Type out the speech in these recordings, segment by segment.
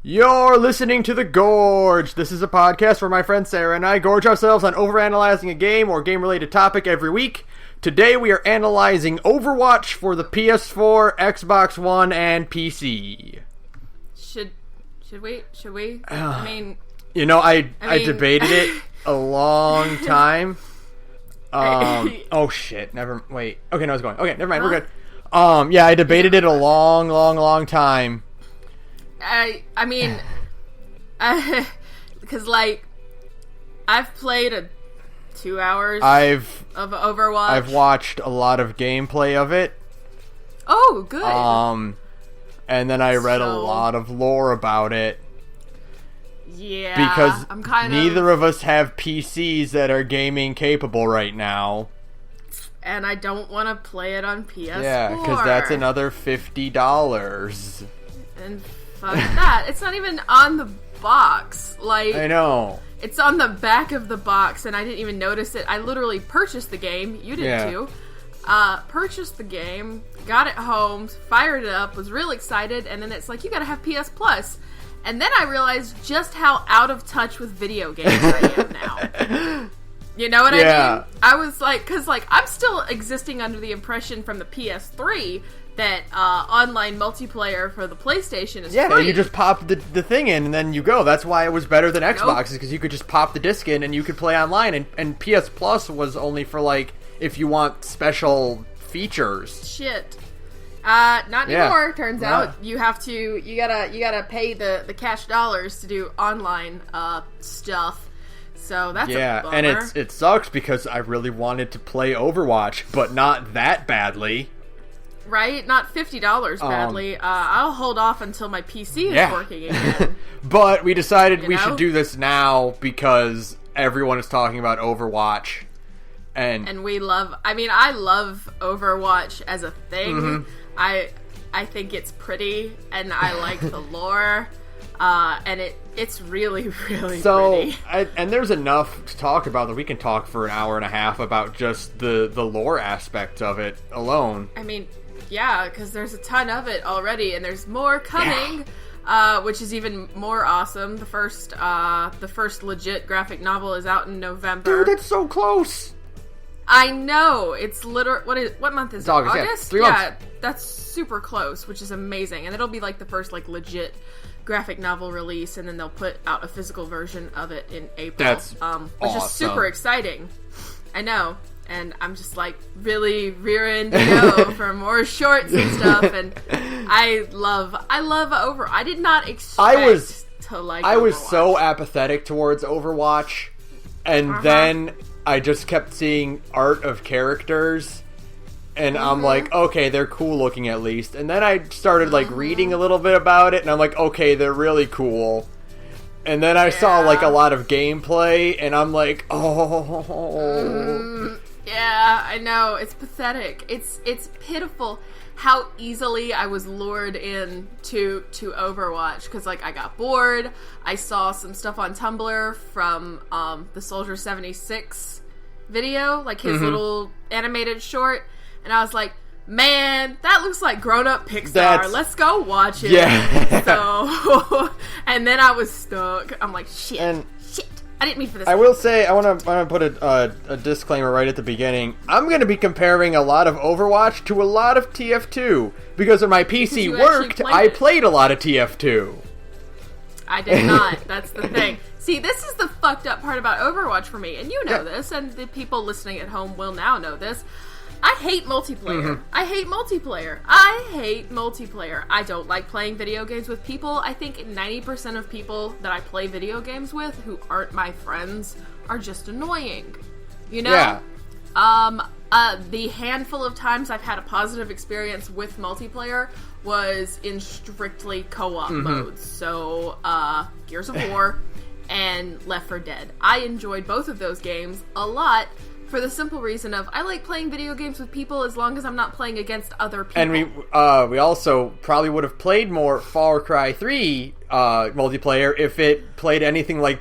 You're listening to The Gorge. This is a podcast where my friend Sara and I gorge ourselves on overanalyzing a game or game-related topic every week. Today we are analyzing Overwatch for the PS4, Xbox One, and PC. Should we? I mean... You know, I debated it a long time. Oh shit, wait. Okay, no, it's going. Okay, never mind, we're good. Yeah, I debated it a long time. I mean, because I've played 2 hours of Overwatch. I've watched a lot of gameplay of it. Oh, good. And then I read a lot of lore about it. Yeah, because neither of us have PCs that are gaming capable right now. And I don't want to play it on PS4. Yeah, because that's another $50. And fuck that. It's not even on the box. I know. It's on the back of the box, and I didn't even notice it. I literally purchased the game. You did too. Purchased the game, got it home, fired it up, was real excited, and then it's like, you gotta have PS Plus. And then I realized just how out of touch with video games I am now. You know what I mean? I was like, because I'm still existing under the impression from the PS3 that online multiplayer for the PlayStation is free. Yeah, you just pop the thing in and then you go. That's why it was better than Xbox, is because you could just pop the disc in and you could play online. And PS Plus was only for if you want special features. Shit. Not anymore. Turns out you gotta pay the cash dollars to do online stuff. So that's a bummer. And it sucks because I really wanted to play Overwatch, but not that badly. Right? Not $50 badly. I'll hold off until my PC is working again. But we decided we should do this now because everyone is talking about Overwatch. And we love... I love Overwatch as a thing. Mm-hmm. I think it's pretty, and I like the lore. And it's really, really pretty. And there's enough to talk about that we can talk for an hour and a half about just the lore aspect of it alone. Yeah, because there's a ton of it already, and there's more coming, which is even more awesome. The first legit graphic novel is out in November. Dude, that's so close! I know! It's what month is it? August? Yeah, 3 months. Yeah, that's super close, which is amazing. And it'll be the first legit graphic novel release, and then they'll put out a physical version of it in April. That's which awesome. Is super exciting. I know. And I'm just really rearing to go for more shorts and stuff. And I love I did not expect to like I was Overwatch. so apathetic towards Overwatch, and then I just kept seeing art of characters, and I'm like, okay, they're cool looking at least. And then I started reading a little bit about it, and I'm like, okay, they're really cool. And then I saw a lot of gameplay, and I'm like, oh. Yeah, I know. It's pathetic. It's pitiful how easily I was lured in to Overwatch, because I got bored. I saw some stuff on Tumblr from the Soldier 76 video, his little animated short, and I was like, man, that looks like grown-up Pixar. Let's go watch it. Yeah. So, and then I was stuck. I'm like, shit. I didn't mean for this. I will say, I want to put a disclaimer right at the beginning. I'm going to be comparing a lot of Overwatch to a lot of TF2. Because when my PC worked, I played a lot of TF2. I did not. That's the thing. See, this is the fucked up part about Overwatch for me. And you know this, and the people listening at home will now know this. I hate multiplayer. I hate multiplayer. I don't like playing video games with people. I think 90% of people that I play video games with who aren't my friends are just annoying. You know? Yeah. The handful of times I've had a positive experience with multiplayer was in strictly co-op modes. So, Gears of War and Left 4 Dead. I enjoyed both of those games a lot, for the simple reason of, I like playing video games with people as long as I'm not playing against other people. And we also probably would have played more Far Cry 3 multiplayer if it played anything like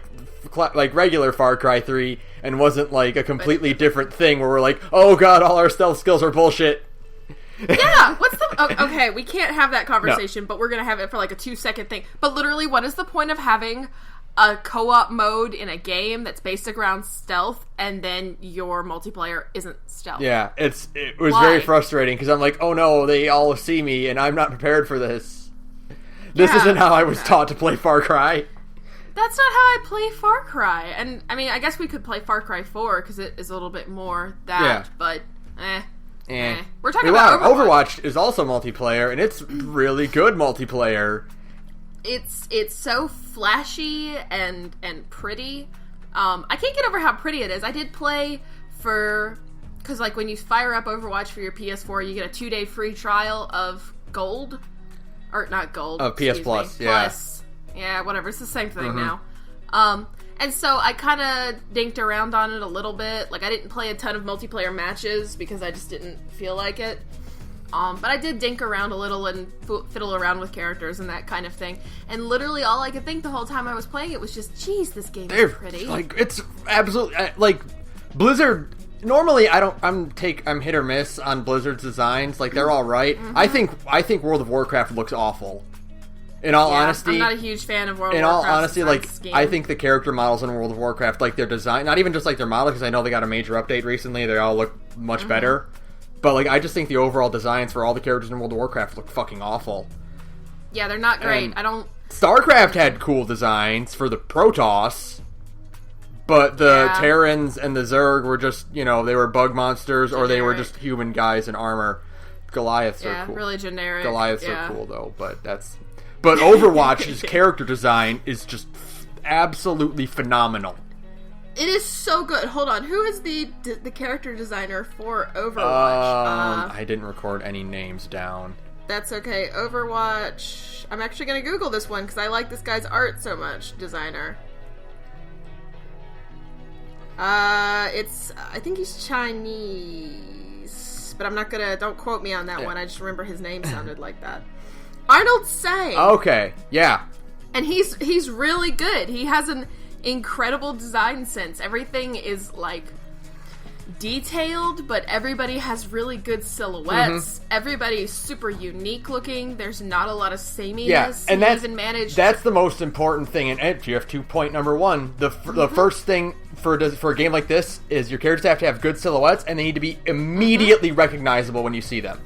regular Far Cry 3 and wasn't a completely different thing where we're like, oh god, all our stealth skills are bullshit. Yeah, what's the... Okay, we can't have that conversation, but we're going to have it for like a 2-second thing. But literally, what is the point of having a co-op mode in a game that's based around stealth, and then your multiplayer isn't stealth? Yeah, it was very frustrating, because I'm like, oh no, they all see me, and I'm not prepared for this. This isn't how I was taught to play Far Cry. That's not how I play Far Cry. And, I mean, I guess we could play Far Cry 4, because it is a little bit more that, but, We're talking about Overwatch is also multiplayer, and it's really good multiplayer. It's so flashy and pretty. I can't get over how pretty it is. I did play because like when you fire up Overwatch for your PS4, you get a 2-day free trial of gold, or not gold, of PS Plus, Plus, yeah, whatever. It's the same thing now. And so I kind of dinked around on it a little bit. Like I didn't play a ton of multiplayer matches because I just didn't feel like it. But I did dink around a little and fiddle around with characters and that kind of thing. And literally all I could think the whole time I was playing it was just, geez, this game is pretty. Like, it's absolutely... Like, Blizzard... Normally, I'm hit or miss on Blizzard's designs. Like, they're all right. Mm-hmm. I think World of Warcraft looks awful. In all honesty... I'm not a huge fan of World of In Warcraft. all honesty, like, I think the character models in World of Warcraft, like, their design... Not even just, like, their model, because I know they got a major update recently. They all look much better. But, like, I just think the overall designs for all the characters in World of Warcraft look fucking awful. Yeah, they're not great. StarCraft had cool designs for the Protoss, but the Terrans and the Zerg were just, they were bug monsters, or they were just human guys in armor. Goliaths are cool. Yeah, really generic. Goliaths are cool, though, but Overwatch's character design is just absolutely phenomenal. It is so good. Hold on. Who is the character designer for Overwatch? I didn't record any names down. That's okay. Overwatch. I'm actually going to Google this one because I like this guy's art so much. Designer. I think he's Chinese, but I'm not gonna. Don't quote me on that one. I just remember his name sounded like that. Arnold Say. Okay. Yeah. And he's really good. He has an incredible design sense. Everything is like detailed, but everybody has really good silhouettes. Everybody's super unique looking. There's not a lot of sameness. Yeah, and that's the most important thing. And if you have point number one, the first thing for a game like this is your characters have to have good silhouettes, and they need to be immediately recognizable when you see them.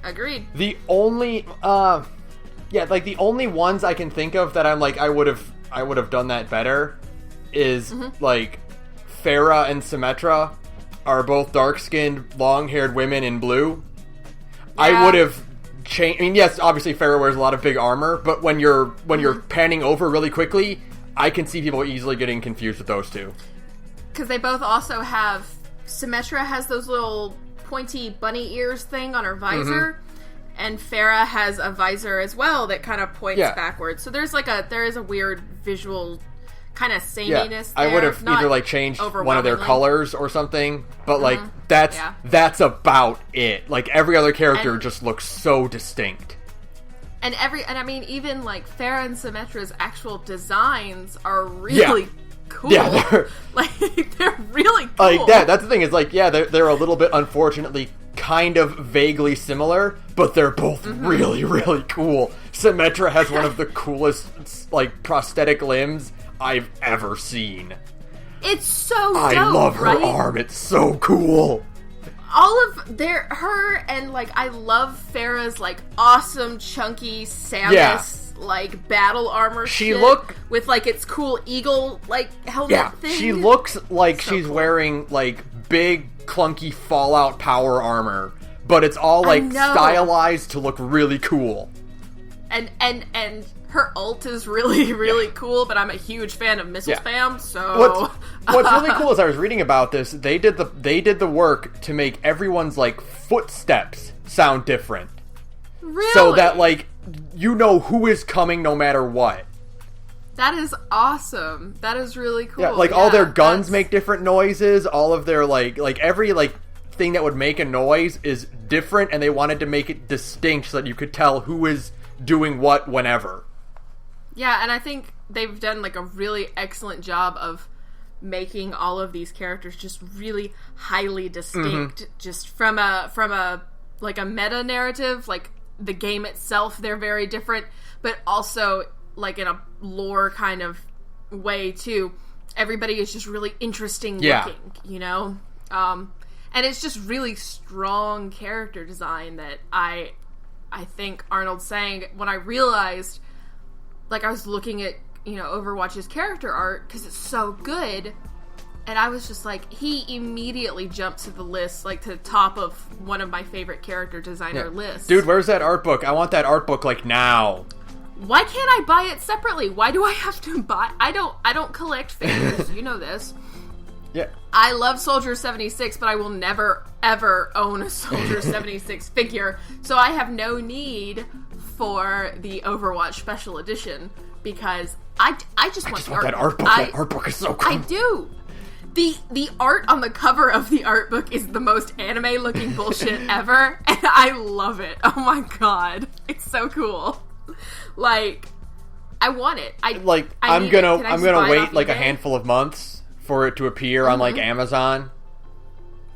Agreed. The only the only ones I can think of that I'm like I would have done that better is like Sara and Symmetra are both dark-skinned, long-haired women in blue. Yeah. I would have changed. I mean, yes, obviously Sara wears a lot of big armor, but when you're panning over really quickly, I can see people easily getting confused with those two. Because they both also have... Symmetra has those little pointy bunny ears thing on her visor, and Sara has a visor as well that kind of points backwards. So there is a weird visual kind of sameness there. I would have either like changed one of their colors or something, but like that's about it. Like every other character just looks so distinct. And I mean even like Sara and Symmetra's actual designs are really cool. Yeah, they're really cool. Like that's the thing is like they're a little bit unfortunately kind of vaguely similar, but they're both really really cool. Symmetra has one of the coolest like prosthetic limbs I've ever seen. It's so dope, I love her arm. It's so cool. All of her and like I love Sara's like awesome chunky Samus like battle armor. With like its cool eagle like helmet thing. She looks like she's wearing like big clunky Fallout power armor, but it's all like stylized to look really cool. And her ult is really, really cool, but I'm a huge fan of missile spam, so... What's really cool is I was reading about this, they did the work to make everyone's, like, footsteps sound different. Really? So that, like, you know who is coming no matter what. That is awesome. That is really cool. Yeah, like, all their guns make different noises, all of their, like every, like, thing that would make a noise is different, and they wanted to make it distinct so that you could tell who is doing what whenever. Yeah, and I think they've done like a really excellent job of making all of these characters just really highly distinct, just from a like a meta narrative, like the game itself, they're very different, but also like in a lore kind of way too. Everybody is just really interesting looking, you know? And it's just really strong character design that I think Arnold's saying when I realized, like, I was looking at, you know, Overwatch's character art because it's so good, and I was just like, he immediately jumped to the list, like, to the top of one of my favorite character designer lists. Dude, where's that art book? I want that art book, like, now. Why can't I buy it separately? Why do I have to buy... I don't collect figures. You know this. Yeah. I love Soldier 76, but I will never, ever own a Soldier 76 figure, so I have no need for the Overwatch Special Edition, because I just want that art book. That art book is so cool. I do. The art on the cover of the art book is the most anime-looking bullshit ever, and I love it. Oh my god. It's so cool. Like, I want it. I'm gonna wait like a handful of months for it to appear on like Amazon.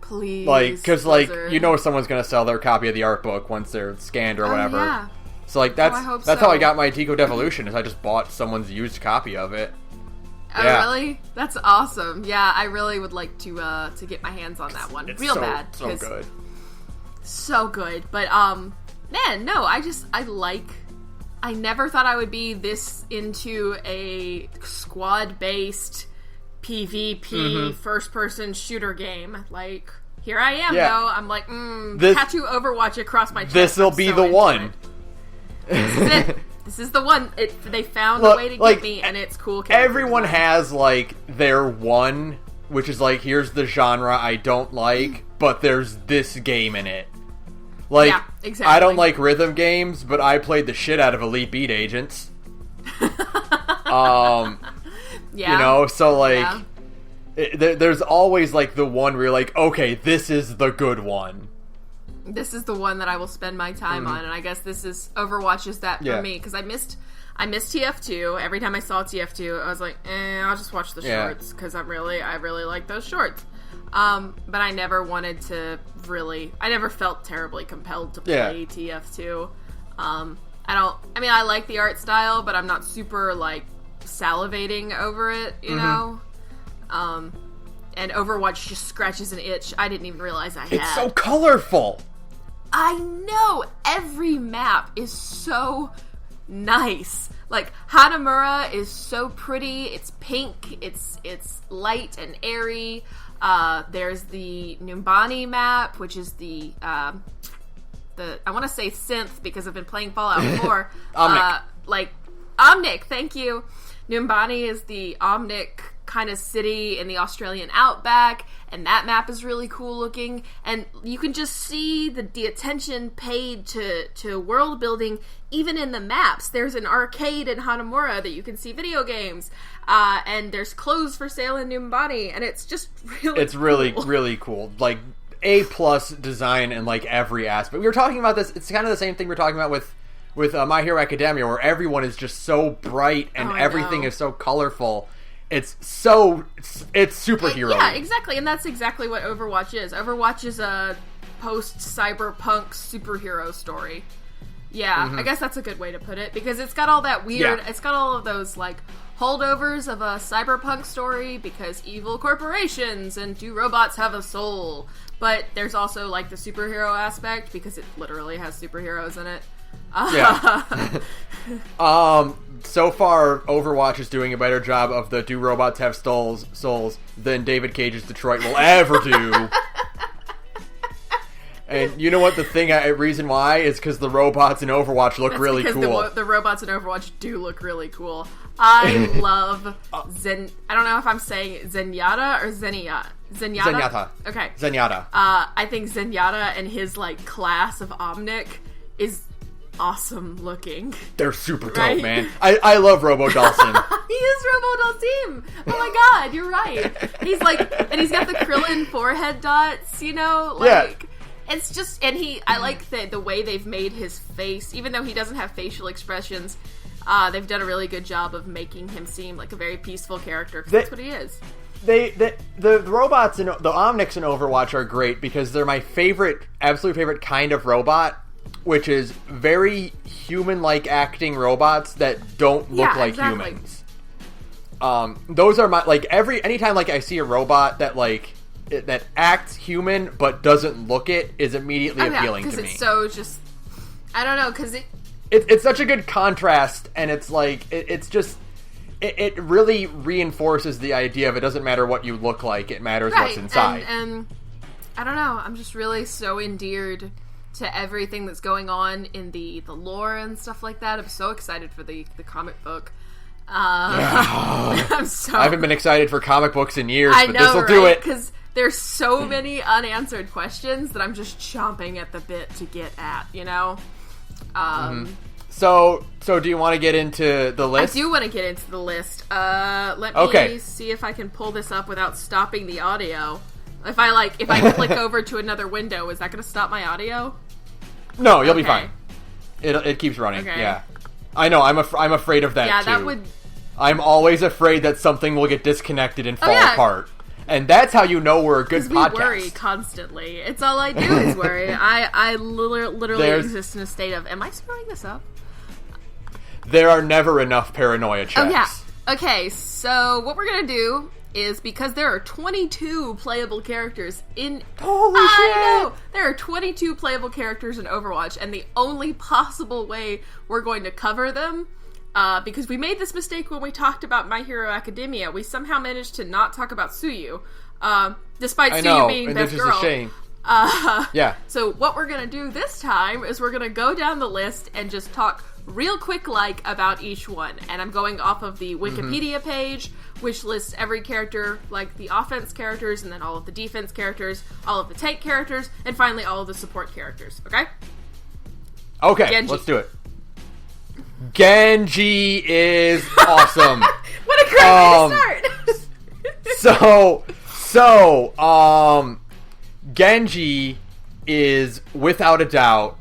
Please. Like, because like, you know someone's gonna sell their copy of the art book once they're scanned or whatever. Yeah. So like that's how I got my Tico Devolution, is I just bought someone's used copy of it. Oh, really? That's awesome. Yeah, I really would like to get my hands on that one. It's real so, bad. So good. So good. But, man, no, I never thought I would be this into a squad-based PvP first-person shooter game. Like, here I am, though. I'm like, tattoo Overwatch across my chest. This'll be the one. This is it. This is the one. They found a way to get me, and it's cool. Everyone has, like, their one, which is, like, here's the genre I don't like, but there's this game in it. Like, yeah, exactly. I don't like rhythm games, but I played the shit out of Elite Beat Agents. Yeah. You know, so, like, there's always, like, the one where you're like, okay, this is the good one. This is the one that I will spend my time on, and I guess this is Overwatch is that for me, because I missed TF2. Every time I saw TF2, I was like, I'll just watch the shorts, because I really like those shorts. But I never wanted to I never felt terribly compelled to play TF2. I like the art style, but I'm not super, like, salivating over it, you know? And Overwatch just scratches an itch I didn't even realize I had. It's so colorful! I know! Every map is so nice. Like, Hanamura is so pretty. It's pink. It's light and airy. There's the Numbani map, which is the I want to say synth because I've been playing Fallout 4. Omnic, thank you. Numbani is the Omnic kind of city in the Australian outback, and that map is really cool looking, and you can just see the attention paid to world building even in the maps. There's an arcade in Hanamura that you can see video games, and there's clothes for sale in Numbani, and it's just really cool. Like, A+ design in, like, every aspect. We were talking about this, it's kind of the same thing we're talking about with My Hero Academia, where everyone is just so bright and everything is so colorful. It's superhero. Yeah, exactly, and that's exactly what Overwatch is. Overwatch is a post-cyberpunk superhero story. Yeah, I guess that's a good way to put it, because it's got all that weird, it's got all of those, like, holdovers of a cyberpunk story, because evil corporations, and do robots have a soul? But there's also, like, the superhero aspect, because it literally has superheroes in it. So far, Overwatch is doing a better job of the do robots have souls than David Cage's Detroit will ever do. And you know what the reason why is because the robots in Overwatch look really cool. The robots in Overwatch do look really cool. I love I don't know if I'm saying Zenyatta or Zenyatta. Zenyatta. Okay. Zenyatta. I think Zenyatta and his, like, class of Omnic is awesome looking. They're super dope, man. I love Robo Dawson. He is Robo Dawson. Oh my god, you're right. He's like, and he's got the Krillin forehead dots, you know? Like, it's just, and I like the way they've made his face, even though he doesn't have facial expressions. They've done a really good job of making him seem like a very peaceful character, because that's what he is. the robots in the Omnics in Overwatch are great because they're my absolute favorite kind of robot, which is very human-like acting robots that don't look like humans. Those are my anytime I see a robot that acts human but doesn't look it is immediately appealing to me. Because it's so just, I don't know, because it's such a good contrast, and it's it really reinforces the idea of it doesn't matter what you look like, it matters what's inside. And I don't know, I'm just really so endeared to everything that's going on in the lore and stuff like that. I'm so excited for the comic book. I haven't been excited for comic books in years, but this will do it. Because there's so many unanswered questions that I'm just chomping at the bit to get at, you know? So do you want to get into the list? I do want to get into the list. Let me see if I can pull this up without stopping the audio. If I click over to another window, is that going to stop my audio? No, you'll be fine. It keeps running. Okay. Yeah, I know. I'm afraid of that too. Yeah, that would. I'm always afraid that something will get disconnected and fall apart. And that's how you know we're a good podcast. We worry constantly. It's all I do is worry. I literally exist in a state of, am I screwing this up? There are never enough paranoia checks. Oh, yeah. Okay, so what we're going to do is, because there are 22 playable characters in... Holy shit! I know! There are 22 playable characters in Overwatch, and the only possible way we're going to cover them, because we made this mistake when we talked about My Hero Academia, we somehow managed to not talk about Suyu, despite Suyu being best girl. It's a shame. Yeah. So what we're going to do this time is we're going to go down the list and just talk real quick about each one. And I'm going off of the Wikipedia page, which lists every character, like the offense characters, and then all of the defense characters, all of the tank characters, and finally all of the support characters. Okay? Okay, Genji. Let's do it. Genji is awesome. What a great way to start! So, Genji is, without a doubt,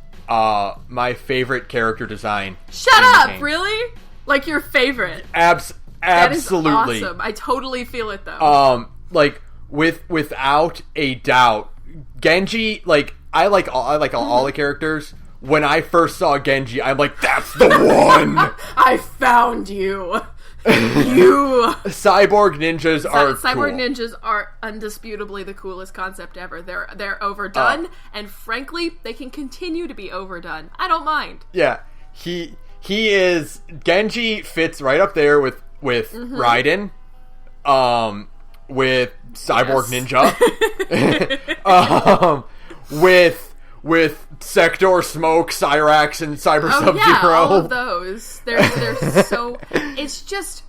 my favorite character design. Shut up! Really? Like your favorite? Absolutely. That is awesome. I totally feel it though. Without a doubt, Genji. I like all the characters. When I first saw Genji, I'm like, that's the one. I found you. You. Cyborg ninjas are Cyborg cool. ninjas are undisputably the coolest concept ever. They're overdone, and frankly, they can continue to be overdone. I don't mind. Yeah, he is. Genji fits right up there with Raiden, with Cyborg Ninja, with Sector, Smoke, Cyrax, and Cyber Sub-Zero. Yeah, all of those. They're so... It's just...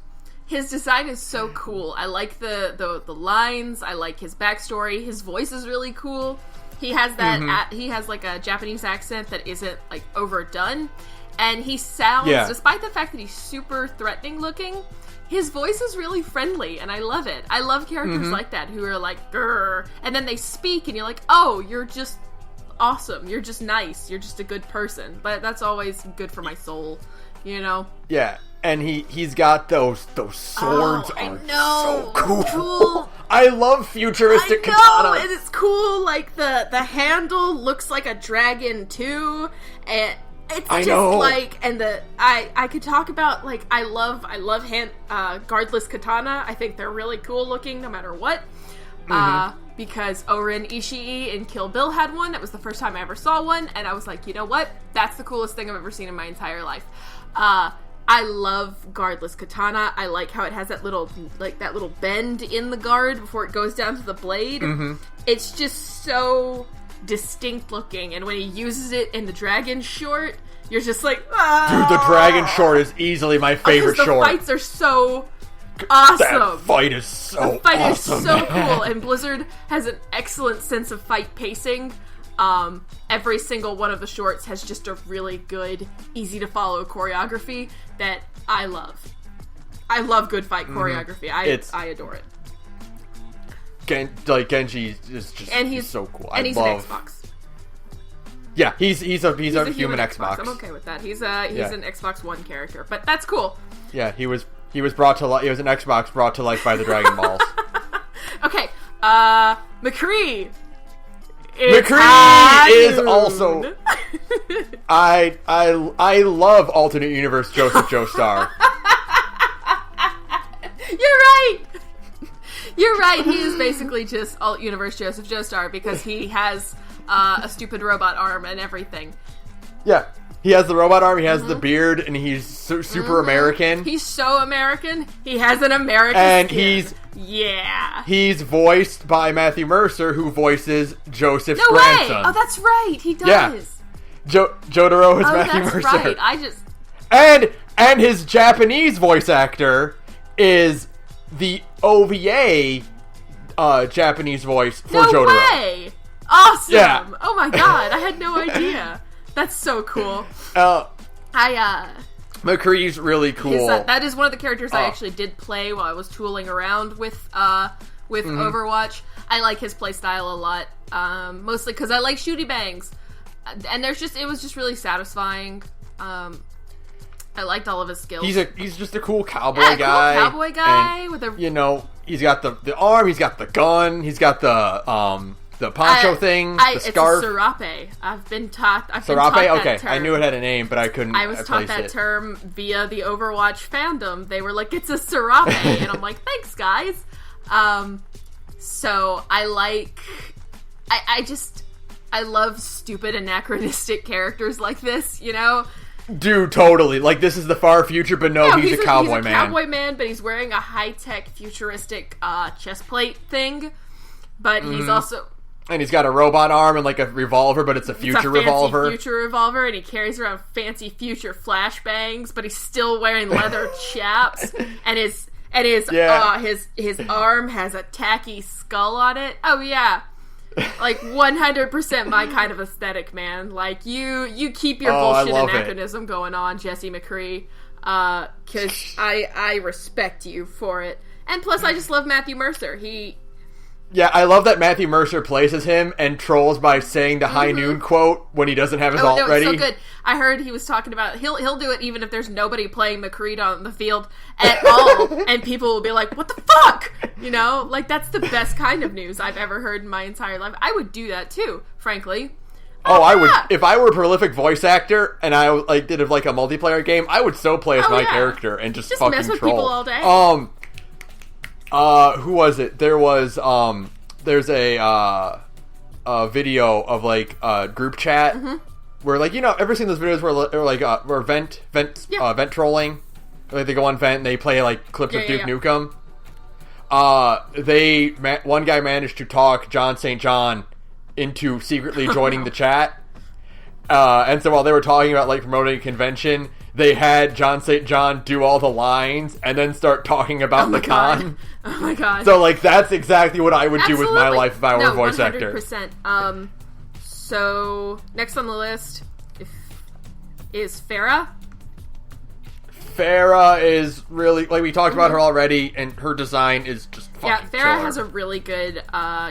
His design is so cool. I like the lines. I like his backstory. His voice is really cool. He has that... he has, a Japanese accent that isn't, overdone. And he sounds... Yeah. Despite the fact that he's super threatening looking, his voice is really friendly, and I love it. I love characters like that, who are like, grr, and then they speak, and you're like, oh, you're just... awesome. You're just nice. You're just a good person. But that's always good for my soul, you know? Yeah, and he's got those swords are so cool. I love futuristic katana. And it's cool. The handle looks like a dragon too, and it's I could talk about I love guardless katana. I think they're really cool looking no matter what. Because Orin Ishii in Kill Bill had one. That was the first time I ever saw one, and I was like, you know what? That's the coolest thing I've ever seen in my entire life. I love guardless katana. I like how it has that little bend in the guard before it goes down to the blade. It's just so distinct looking, and when he uses it in the dragon short, you're just like, ah! Dude, the dragon short is easily my favorite short. The fights are so awesome. That fight is so awesome. Is so cool, and Blizzard has an excellent sense of fight pacing. Every single one of the shorts has just a really good, easy to follow choreography that I love. I love good fight choreography. I adore it. Genji is just he's so cool. And he's an Xbox. Yeah, he's a human Xbox. I'm okay with that. He's an Xbox One character, but that's cool. Yeah, he was brought to life. It was an Xbox brought to life by the Dragon Balls. Okay, McCree. McCree is also... I love alternate universe Joseph Joestar. You're right. He is basically just alt universe Joseph Joestar because he has a stupid robot arm and everything. Yeah. He has the robot arm, he has the beard, and he's super American. He's so American. He has an American and skin. He's voiced by Matthew Mercer, who voices Joseph's no grandson. Way! Oh, that's right. He does. Yeah. Jotaro is Matthew that's Mercer. Right. And his Japanese voice actor is the OVA Japanese voice for Jotaro. No way! Awesome! Yeah. Oh my god, I had no idea. That's so cool. McCree's really cool. That is one of the characters I actually did play while I was tooling around with Overwatch. I like his playstyle a lot, mostly because I like shooty bangs, and it was just really satisfying. I liked all of his skills. He's just a cool cowboy guy. Cool cowboy guy and, with a he's got the arm, he's got the gun, he's got the poncho thing, the scarf. It's a serape. I've been taught Serape? that Okay, term. I knew it had a name, but I couldn't. I was taught that term via the Overwatch fandom. They were like, "It's a serape," and I'm like, "Thanks, guys." So I love stupid anachronistic characters like this. Dude, totally. Like, this is the far future, but no, he's a cowboy man. He's a cowboy man, but he's wearing a high-tech, futuristic chest plate thing. But he's also... And he's got a robot arm and, like, a revolver, but it's a future revolver. Future revolver, and he carries around fancy future flashbangs, but he's still wearing leather chaps. And his arm has a tacky skull on it. Oh, yeah. Like 100% my kind of aesthetic, man. Like you keep your bullshit anachronism going on, Jesse McCree, because I respect you for it. And plus, I just love Matthew Mercer. Yeah, I love that Matthew Mercer plays as him and trolls by saying the high noon quote when he doesn't have his alt ready. It's so good. I heard he was talking about he'll do it even if there's nobody playing McCree on the field at all, and people will be like, "What the fuck?" Like that's the best kind of news I've ever heard in my entire life. I would do that too, frankly. I would if I were a prolific voice actor and I did a multiplayer game. I would so play as my character and just fucking mess with troll people all day. Who was it? There's a video of a group chat where ever seen those videos where vent trolling? Like they go on vent and they play clips of Duke Nukem. One guy managed to talk John St. John into secretly joining the chat. And so while they were talking about promoting a convention, they had John St. John do all the lines and then start talking about the con. Oh my god. So, that's exactly what I would do with my life if I were a voice 100%. Actor. So, next on the list is Farah. Farah is really, we talked about her already, and her design is just fucking Farah killer. has a really good,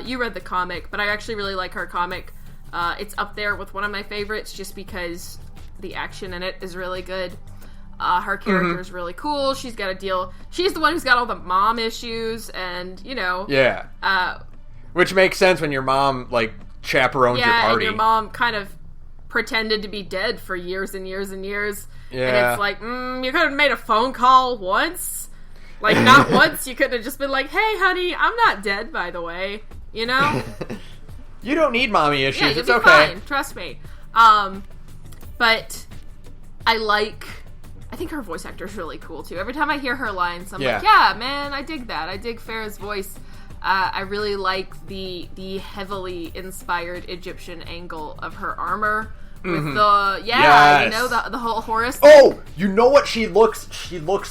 you read the comic, but I actually really like her comic. It's up there with one of my favorites just because the action in it is really good. Her character is really cool. She's got a deal. She's the one who's got all the mom issues, and yeah. Which makes sense when your mom chaperones your party. And your mom kind of pretended to be dead for years and years and years. Yeah. And it's you could have made a phone call once. Not once. You could have just been like, "Hey, honey, I'm not dead, by the way." You don't need mommy issues. Yeah, it's you'll be okay. fine. Trust me. But I think her voice actor is really cool too. Every time I hear her lines, I'm like, yeah, man, I dig that. I dig Farah's voice. I really like the heavily inspired Egyptian angle of her armor with the the whole Horus thing. Oh, you know what she looks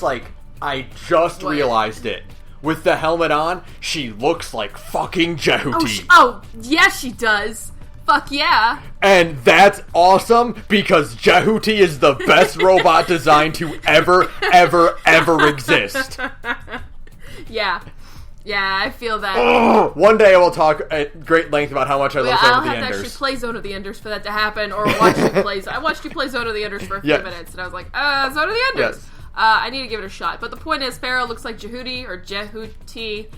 like? I just realized it. With the helmet on, she looks like fucking Jehuti. Oh, yeah, she does. Fuck yeah. And that's awesome because Jehuti is the best robot design to ever exist. Yeah. Yeah, I feel that. One day I will talk at great length about how much I love Zone of the Enders. I'll have to actually play Zone of the Enders for that to happen, or watch you play. I watched you play Zone of the Enders for a few minutes, and I was like, Zone of the Enders. Yes. I need to give it a shot. But the point is, Farah looks like Jehuti, or Jehuti.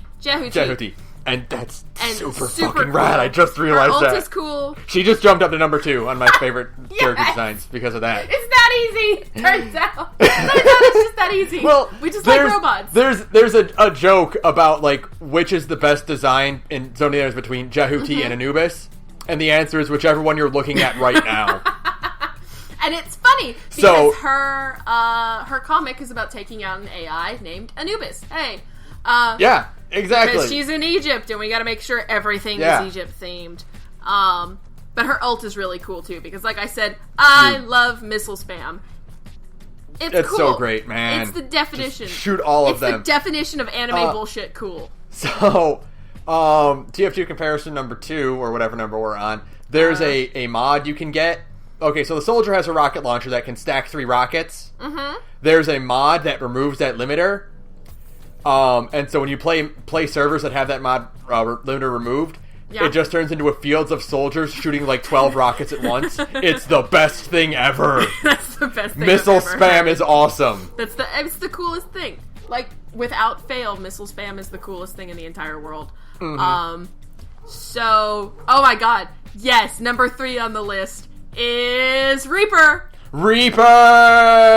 And that's And super super fucking cool. rad. I just Her realized ult that. is cool. She just jumped up to number 2 on my favorite character Yes. designs because of that. It's that easy. Turns out it's just that easy. Well, we just like robots. There's a joke about like which is the best design in Zone of the Enders between Jehuti and Anubis, and the answer is whichever one you're looking at right now. And it's funny because her comic is about taking out an AI named Anubis. Hey, yeah, exactly. because she's in Egypt, and we got to make sure everything is Egypt themed. But her ult is really cool too because, like I said, I love missile spam. It's cool. So great, man. It's the definition. Just shoot all of them. It's the definition of anime bullshit cool. So, TF2 comparison number 2, or whatever number we're on, there's a mod you can get. Okay, so the soldier has a rocket launcher that can stack 3 rockets. Mm-hmm. There's a mod that removes that limiter. And so when you play servers that have that mod limiter removed, it just turns into a fields of soldiers shooting like 12 rockets at once. It's the best thing ever. That's the best thing Missile I've ever spam heard. is awesome. It's the coolest thing. Like, without fail, missile spam is the coolest thing in the entire world. Mm-hmm. So, oh my god, yes, number 3 on the list is Reaper! Edgelord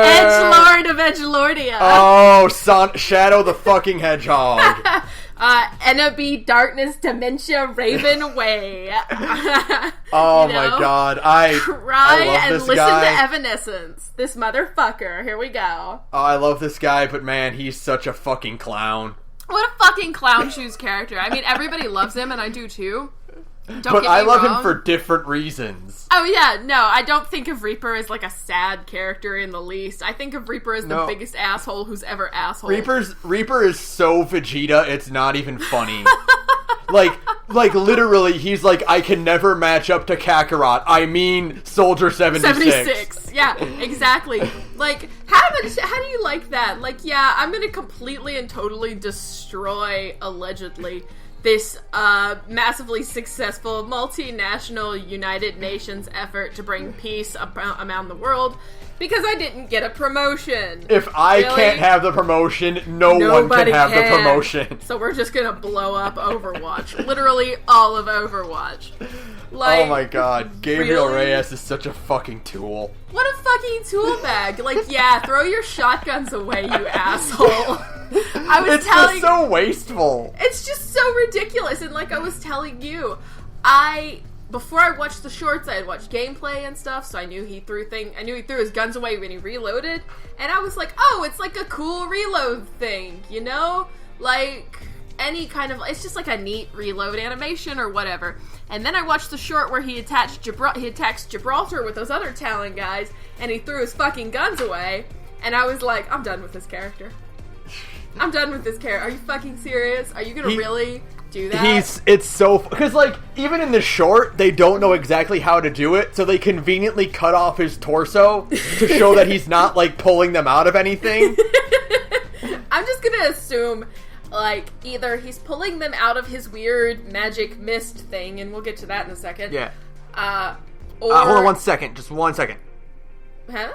of Edgelordia! Oh, Shadow the fucking Hedgehog. Enemy Darkness Dementia Raven Way. Oh my god, I Cry love and this listen guy. to Evanescence. This motherfucker. Here we go. Oh, I love this guy, but man, he's such a fucking clown. What a fucking clown shoes character. I mean, everybody loves him, and I do too. But I love him for different reasons. Oh yeah, no, I don't think of Reaper as like a sad character in the least. I think of Reaper as the biggest asshole who's ever asshole. Reaper is so Vegeta, it's not even funny. like literally, he's like, I can never match up to Kakarot. I mean, Soldier 76. Yeah, exactly. Like, how do you like that? Like, yeah, I'm gonna completely and totally destroy, allegedly, this massively successful multinational United Nations effort to bring peace around the world because I didn't get a promotion. If I can't have the promotion, nobody one can have the promotion. So we're just gonna blow up Overwatch. Literally all of Overwatch. Like, oh my god, Gabriel really? Reyes is such a fucking tool. What a fucking tool bag. Like, yeah, throw your shotguns away, you asshole. It's just so wasteful. It's just so ridiculous. And like I was telling you, before I watched the shorts, I had watched gameplay and stuff, so I knew he threw his guns away when he reloaded. And I was like, oh, it's like a cool reload thing, you know? Like, any kind of, it's just like a neat reload animation or whatever. And then I watched the short where he attacks Gibraltar with those other Talon guys, and he threw his fucking guns away. And I was like, I'm done with this character. I'm done with this character. Are you fucking serious? Are you gonna really do that? It's so, because like, even in the short, they don't know exactly how to do it, so they conveniently cut off his torso to show that he's not like pulling them out of anything. I'm just gonna assume, like, either he's pulling them out of his weird magic mist thing, and we'll get to that in a second. Yeah. Or... hold on 1 second. Just 1 second. Huh?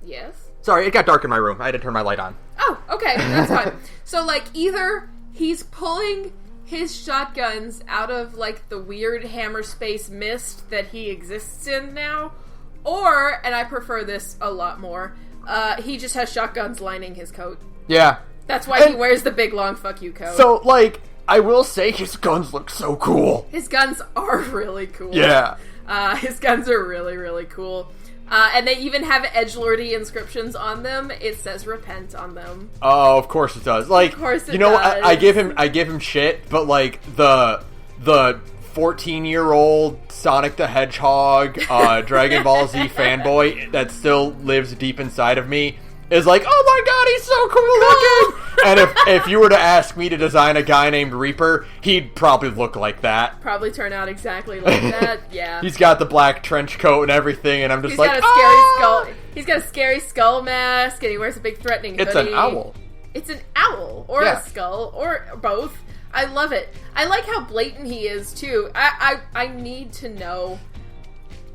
Yes? Sorry, it got dark in my room. I had to turn my light on. Oh, okay. That's fine. So, like, either he's pulling his shotguns out of, like, the weird hammer space mist that he exists in now, or, and I prefer this a lot more, he just has shotguns lining his coat. Yeah. That's why he wears the big, long fuck you coat. So, like, I will say his guns look so cool. His guns are really cool. Yeah. His guns are really, really cool. And they even have edgelordy inscriptions on them. It says repent on them. Oh, of course it does. Like, of course it you know, does. I give him shit, but like the 14-year-old Sonic the Hedgehog, Dragon Ball Z fanboy that still lives deep inside of me is like, oh my god, he's so cool looking! And if you were to ask me to design a guy named Reaper, he'd probably look like that. Probably turn out exactly like that, yeah. He's got the black trench coat and everything, and I'm just He's like, got a scary skull. He's got a scary skull mask, and he wears a big threatening hoodie. It's an owl. It's an owl, or a skull, or both. I love it. I like how blatant he is, too. I need to know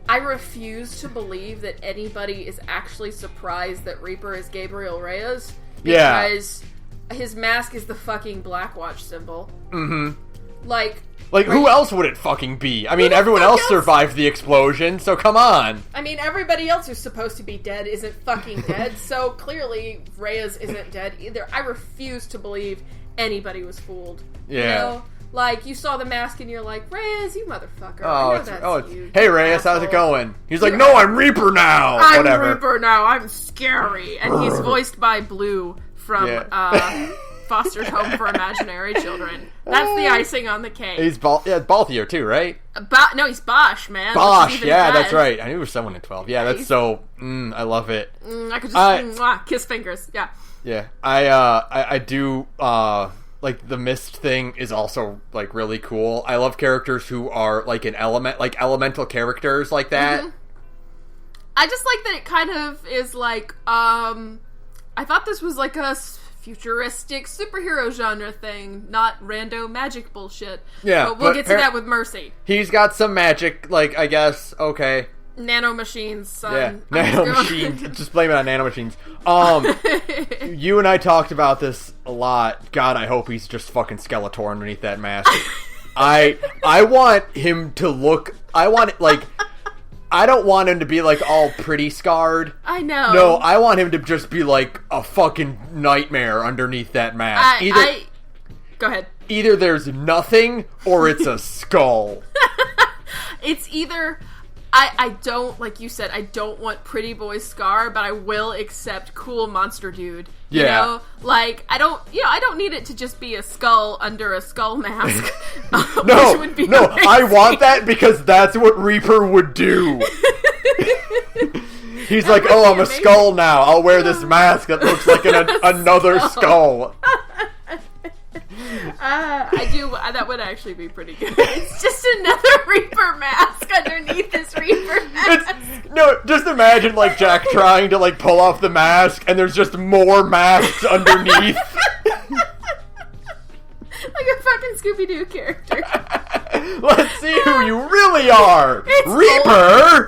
I refuse to believe that anybody is actually surprised that Reaper is Gabriel Reyes. Because his mask is the fucking Blackwatch symbol. Mm-hmm. Like, who else would it fucking be? I mean, everyone else survived the explosion, so come on. I mean, everybody else who's supposed to be dead isn't fucking dead, so clearly Reyes isn't dead either. I refuse to believe anybody was fooled. Yeah. You know? Like, you saw the mask and you're like, Reyes, you motherfucker. I know that's you. Hey, Reyes, how's it going? He's like, no, I'm Reaper now. I'm Reaper now. I'm scary. And he's voiced by Blue from Foster's Home for Imaginary Children. That's the icing on the cake. He's Balthier too, right? No, he's Bosch, man. Bosch, yeah, that's right. I knew there was someone in 12. Yeah, that's so... I love it. I could just kiss fingers. Yeah. Yeah. I do... like, the Mist thing is also, like, really cool. I love characters who are, like, elemental characters like that. Mm-hmm. I just like that it kind of is, like, I thought this was, like, a futuristic superhero genre thing, not rando magic bullshit. Yeah. But we'll get to that with Mercy. He's got some magic, like, I guess, okay. Nanomachines, son. Yeah, nanomachines. Just blame it on nanomachines. You and I talked about this a lot. God, I hope he's just fucking Skeletor underneath that mask. I want him to look... I don't want him to be, like, all pretty scarred. I know. No, I want him to just be, like, a fucking nightmare underneath that mask. Go ahead. Either there's nothing, or it's a skull. It's either... I don't, like you said, I don't want Pretty Boy Scar, but I will accept cool monster dude. You know? Like, I don't need it to just be a skull under a skull mask. No, amazing. I want that because that's what Reaper would do. He's like, oh, I'm a skull now. I'll wear this mask that looks like another skull. I do. That would actually be pretty good. It's just another Reaper mask underneath this Reaper mask. Just imagine, like, Jack trying to, like, pull off the mask, and there's just more masks underneath. Like a fucking Scooby-Doo character. Let's see who you really are! Reaper!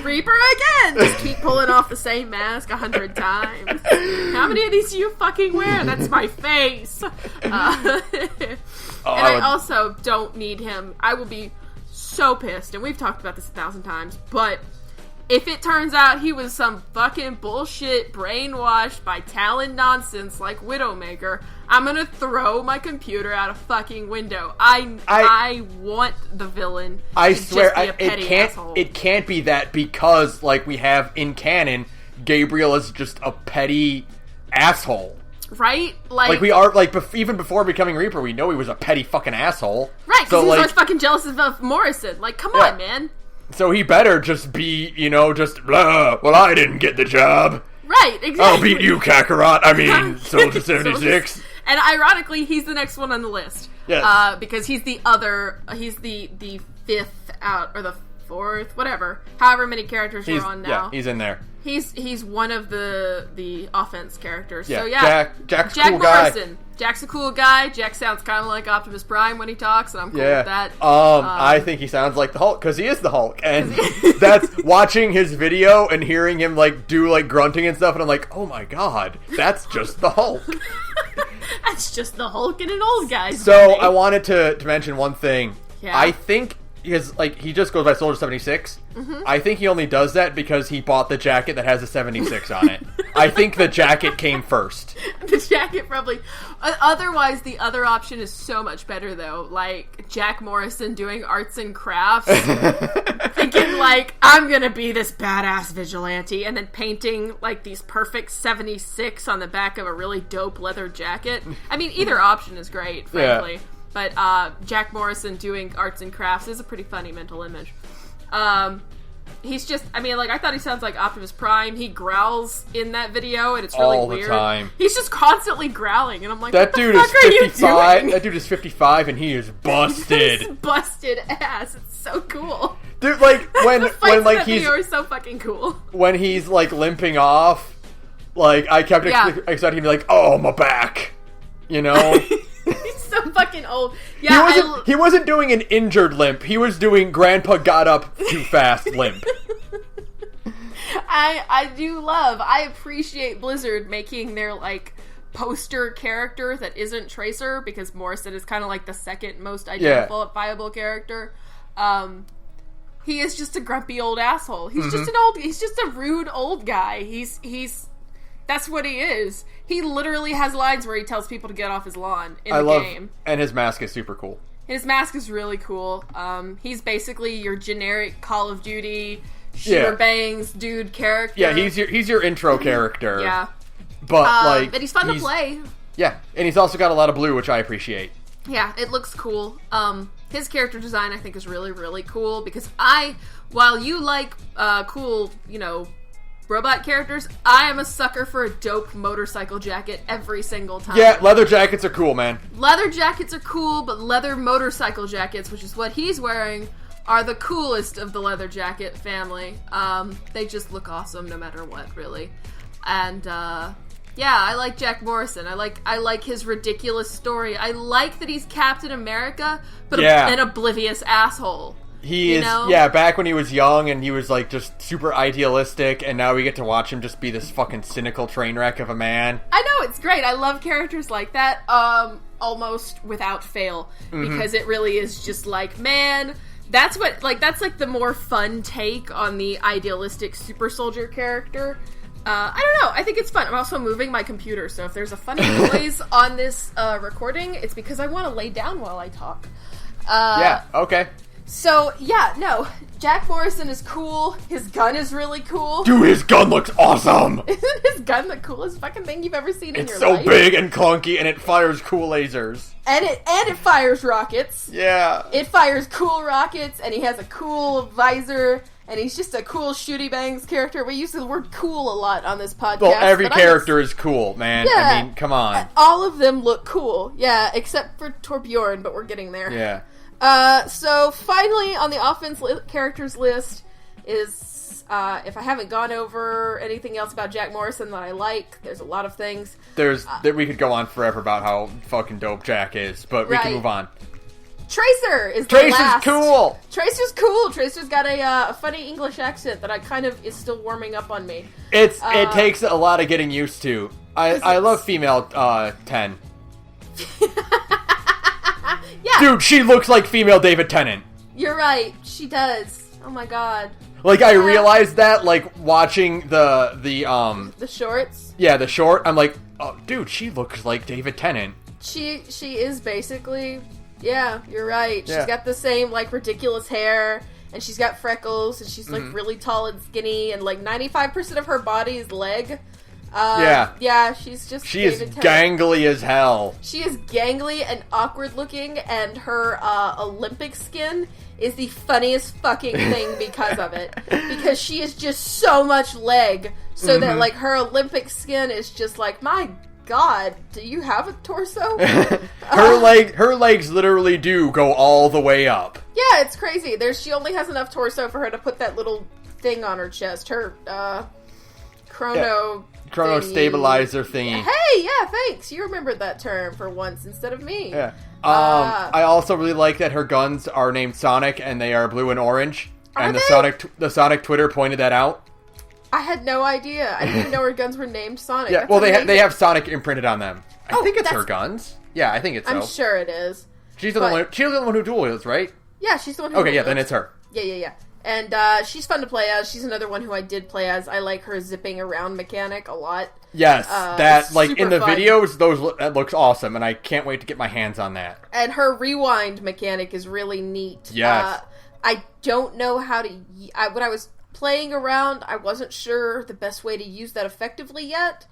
Reaper again! Just keep pulling off the same mask 100 times. How many of these do you fucking wear? That's my face. I also don't need him. I will be so pissed, and we've talked about this 1,000 times, but if it turns out he was some fucking bullshit brainwashed by Talon nonsense like Widowmaker, I'm gonna throw my computer out a fucking window. I want the villain. I to swear, just be a petty asshole. It can't be that because, like we have in canon, Gabriel is just a petty asshole. Right? Like we are, like, even before becoming Reaper, we know he was a petty fucking asshole. Right, because he's always fucking jealous of Morrison. Like, come on, man. So he better just be, just, blah, well, I didn't get the job. Right, exactly. I'll beat you, Kakarot. I mean, Soldier 76. And ironically, he's the next one on the list. Yes. Because he's the fifth out, or the fourth, whatever. However many characters we're on now. Yeah, he's in there. He's one of the offense characters. Yeah, so yeah. Jack's a Jack cool Morrison. guy. Jack's a cool guy. Jack sounds kind of like Optimus Prime when he talks, and I'm cool with that. I think he sounds like the Hulk, because he is the Hulk. And that's watching his video and hearing him, like, do, like, grunting and stuff, and I'm like, oh my god, that's just the Hulk. That's just the Hulk in an old guy's So, body. I wanted to mention one thing. Yeah. I think, because, like, he just goes by Soldier 76. Mm-hmm. I think he only does that because he bought the jacket that has a 76 on it. I think the jacket came first. The jacket probably... Otherwise, the other option is so much better, though. Like, Jack Morrison doing arts and crafts. Thinking, like, I'm gonna be this badass vigilante. And then painting, like, these perfect 76 on the back of a really dope leather jacket. I mean, either option is great, frankly. Yeah. But Jack Morrison doing arts and crafts is a pretty funny mental image. He's just, I mean, like, I thought he sounds like Optimus Prime. He growls in that video, and it's really weird. All the time. He's just constantly growling, and I'm like, what the fuck are you doing? That dude is 55, and he is busted. He's busted ass. It's so cool. Dude, like, when like, he's... video is so fucking cool. When he's, like, limping off, like, I kept expecting him to be like, oh, my back. You know? He's so fucking old. Yeah, he wasn't doing an injured limp. He was doing Grandpa got up too fast limp. I appreciate Blizzard making their, like, poster character that isn't Tracer, because Morrison is kind of like the second most identifiable character. He is just a grumpy old asshole. He's just a rude old guy. That's what he is. He literally has lines where he tells people to get off his lawn in the game. And his mask is super cool. His mask is really cool. He's basically your generic Call of Duty shooter bangs dude character. Yeah, he's your intro character. Yeah. But but he's fun to play. Yeah, and he's also got a lot of blue, which I appreciate. Yeah, it looks cool. His character design, I think, is really, really cool, because while you like cool, robot characters, I am a sucker for a dope motorcycle jacket every single time. Yeah, leather jackets are cool, man. Leather jackets are cool, but leather motorcycle jackets, which is what he's wearing, are the coolest of the leather jacket family. They just look awesome no matter what, really. And, I like Jack Morrison. I like his ridiculous story. I like that he's Captain America, but an oblivious asshole. He is, back when he was young and he was, like, just super idealistic, and now we get to watch him just be this fucking cynical train wreck of a man. I know, it's great. I love characters like that, almost without fail, because it really is just like, man, that's the more fun take on the idealistic super soldier character. I don't know. I think it's fun. I'm also moving my computer, so if there's a funny noise on this recording, it's because I want to lay down while I talk. Okay. So, Jack Morrison is cool. His gun is really cool. Dude, his gun looks awesome! Isn't his gun the coolest fucking thing you've ever seen in your life? It's so big and clunky, and it fires cool lasers. And it fires rockets. Yeah. It fires cool rockets, and he has a cool visor, and he's just a cool shooty bangs character. We use the word cool a lot on this podcast. Well, every character is cool, man. Yeah, I mean, come on. All of them look cool. Yeah, except for Torbjorn, but we're getting there. Yeah. So finally on the offense characters list is, if I haven't gone over anything else about Jack Morrison that I like, there's a lot of things. We could go on forever about how fucking dope Jack is, but we can move on. Tracer is cool! Tracer's cool! Tracer's got a funny English accent that is still warming up on me. It takes a lot of getting used to. I love female, 10. Yeah. Dude, she looks like female David Tennant. You're right. She does. Oh my god. Like, I realized that, like, watching the shorts? Yeah, the short. I'm like, oh, dude, she looks like David Tennant. She is basically... Yeah, you're right. She's got the same, like, ridiculous hair, and she's got freckles, and she's, like, really tall and skinny, and, like, 95% of her body is leg. Yeah, she's just... She is gangly as hell. She is gangly and awkward looking, and her Olympic skin is the funniest fucking thing because of it. Because she is just so much leg, so that, like, her Olympic skin is just like, my god, do you have a torso? Her legs literally do go all the way up. Yeah, it's crazy. She only has enough torso for her to put that little thing on her chest. Her, chrono stabilizer thingy. Hey, yeah, thanks. You remembered that term for once instead of me. Yeah. I also really like that her guns are named Sonic and they are blue and orange. And the Sonic Twitter pointed that out. I had no idea. I didn't even know her guns were named Sonic. Yeah, That's they have Sonic imprinted on them. I think it's her guns. Yeah, I think it's I'm sure it is. She's the one who dual wields, right? Yeah, she's the one who Okay, yeah, then it's her. Yeah. And she's fun to play as. She's another one who I did play as. I like her zipping around mechanic a lot. Yes, that, like, in the videos, that looks awesome, and I can't wait to get my hands on that. And her rewind mechanic is really neat. Yes. I don't know how to... when I was playing around, I wasn't sure the best way to use that effectively yet,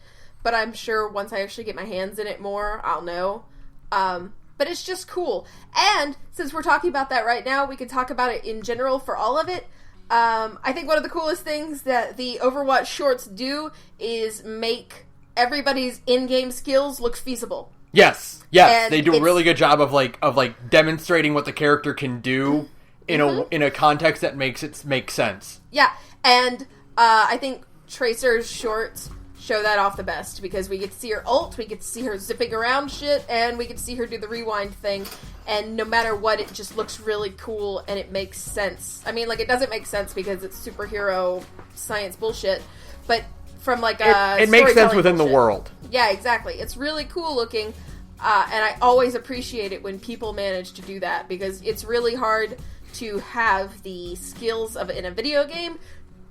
but I'm sure once I actually get my hands in it more, I'll know. But it's just cool. And since we're talking about that right now, we can talk about it in general for all of it. I think one of the coolest things that the Overwatch shorts do is make everybody's in-game skills look feasible. Yes, and they do a really good job of demonstrating what the character can do in a context that makes it make sense. Yeah, and I think Tracer's shorts show that off the best, because we get to see her ult, we get to see her zipping around shit, and we get to see her do the rewind thing, and no matter what, it just looks really cool, and it makes sense. I mean, like, it doesn't make sense because it's superhero science bullshit, but from, like, it makes sense within bullshit. The world. Yeah, exactly. It's really cool looking, and I always appreciate it when people manage to do that, because it's really hard to have the skills of in a video game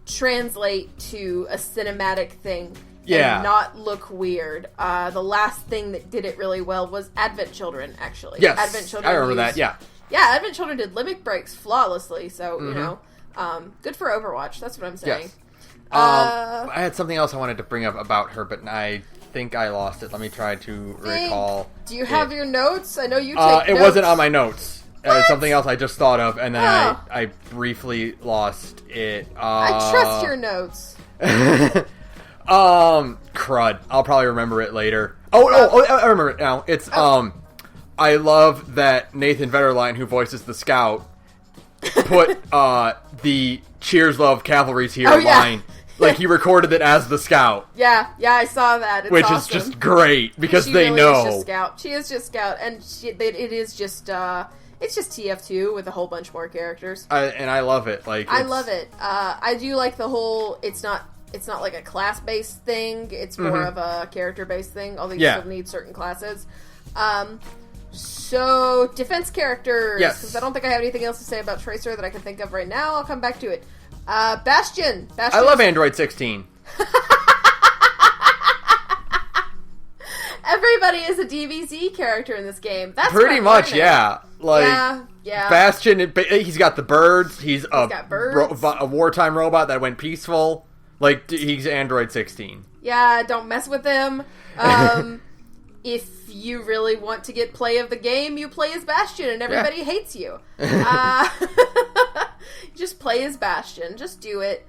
translate to a cinematic thing and not look weird. The last thing that did it really well was Advent Children, actually. Yes, Advent Children I remember that, yeah. Yeah, Advent Children did limit breaks flawlessly, so, you know, good for Overwatch, that's what I'm saying. Yes. I had something else I wanted to bring up about her, but I think I lost it. Let me try to recall. Do you have your notes? I know you take notes. It wasn't on my notes. It's something else I just thought of, and then I briefly lost it. I trust your notes. Crud. I'll probably remember it later. I remember it now. It's, I love that Nathan Vetterline, who voices the Scout, put, the Cheers Love Cavalry's Here line. Like, he recorded it as the Scout. Yeah, I saw that. It's which awesome. is just great, because they really know. Is just Scout. She is just Scout, and it is just, it's just TF2 with a whole bunch more characters. And I love it. Like, I love it. I do like the whole, it's not like a class-based thing, it's more of a character-based thing, although you still need certain classes. So, defense characters. Yes. Because I don't think I have anything else to say about Tracer that I can think of right now. I'll come back to it. Bastion. I love Android 16. Everybody is a DBZ character in this game. That's pretty much, yeah. Like, yeah. Bastion, he's got the birds. He's got birds. A wartime robot that went peaceful. Like, he's Android 16. Yeah, don't mess with him. If you really want to get play of the game, you play as Bastion, and everybody hates you. Just play as Bastion. Just do it.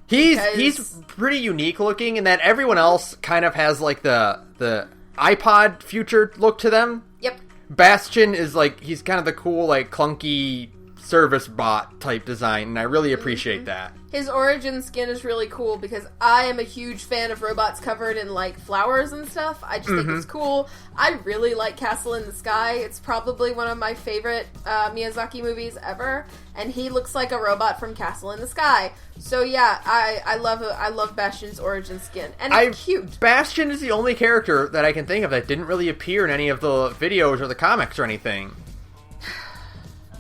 He's pretty unique looking in that everyone else kind of has, like, the iPod future look to them. Yep. Bastion is, like, he's kind of the cool, like, clunky service bot type design, and I really appreciate that. His origin skin is really cool because I am a huge fan of robots covered in, like, flowers and stuff. I just think it's cool. I really like Castle in the Sky. It's probably one of my favorite Miyazaki movies ever, and he looks like a robot from Castle in the Sky. So yeah, I love Bastion's origin skin, and it's cute. Bastion is the only character that I can think of that didn't really appear in any of the videos or the comics or anything.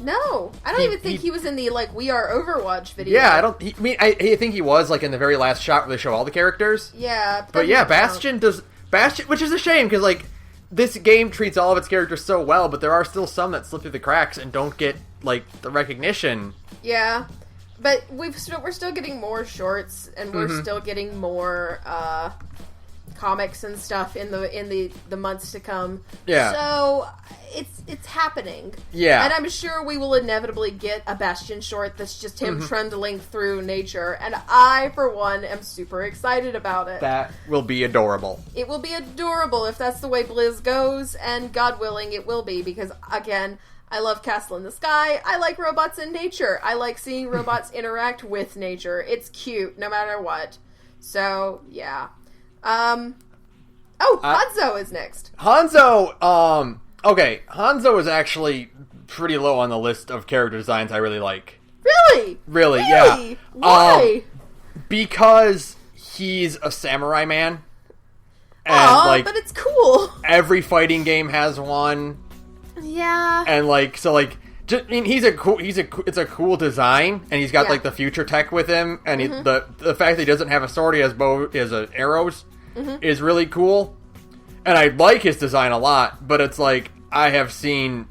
No, I don't even think he was in the, like, We Are Overwatch video. Yeah, I think he was, like, in the very last shot where they show all the characters. Yeah. But yeah, Bastion, which is a shame, because, like, this game treats all of its characters so well, but there are still some that slip through the cracks and don't get, like, the recognition. Yeah. But we're still getting more shorts, and we're still getting more, comics and stuff in the months to come. Yeah. So it's happening. Yeah. And I'm sure we will inevitably get a Bastion short that's just him trundling through nature, and I, for one, am super excited about it. That will be adorable. It will be adorable if that's the way Blizz goes, and God willing it will be, because again, I love Castle in the Sky. I like robots in nature. I like seeing robots interact with nature. It's cute, no matter what. So, yeah. Hanzo is next. Hanzo, okay, Hanzo is actually pretty low on the list of character designs I really like. Really, yeah. Why? Because he's a samurai man. And, but it's cool. Every fighting game has one. Yeah. And, like, so, like, it's a cool design, and he's got, like, the future tech with him, and the fact that he doesn't have a sword, he has arrows, is really cool. And I like his design a lot, but it's like, I have seen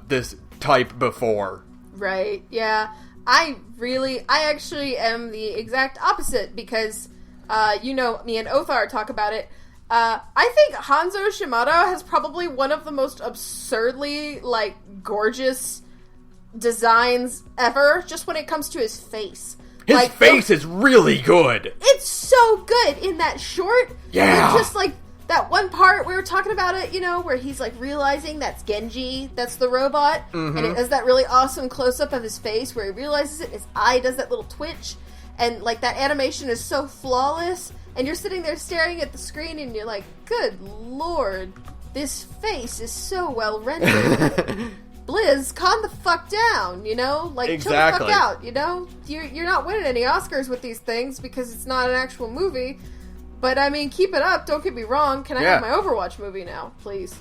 this type before. Right, yeah. I actually am the exact opposite, because, me and Othar talk about it. I think Hanzo Shimada has probably one of the most absurdly, like, gorgeous designs ever, just when it comes to his face. His face is really good. It's so good in that short. Yeah. Just, like, that one part we were talking about it, where he's, like, realizing that's Genji, that's the robot, and it does that really awesome close-up of his face where he realizes it, his eye does that little twitch, and, like, that animation is so flawless, and you're sitting there staring at the screen, and you're like, good lord, this face is so well rendered. Blizz, calm the fuck down, you know? Like, chill the fuck out, you know? You're not winning any Oscars with these things because it's not an actual movie. But, I mean, keep it up, don't get me wrong. Can I have my Overwatch movie now, please?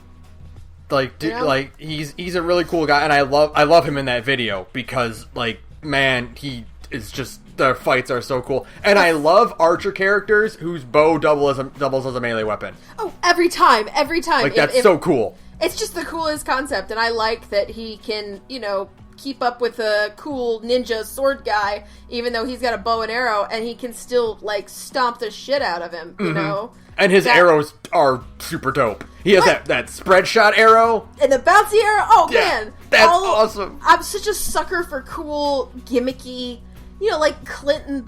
Like, dude, like, he's a really cool guy, and I love him in that video because, like, man, he is just, the fights are so cool. And I love Archer characters whose bow doubles as a melee weapon. Oh, every time. Like, that's so cool. It's just the coolest concept, and I like that he can, you know, keep up with a cool ninja sword guy, even though he's got a bow and arrow, and he can still, like, stomp the shit out of him, you know? And his arrows are super dope. He has that spread shot arrow. And the bouncy arrow? Oh, man. That's awesome. I'm such a sucker for cool, gimmicky, you know, like Clint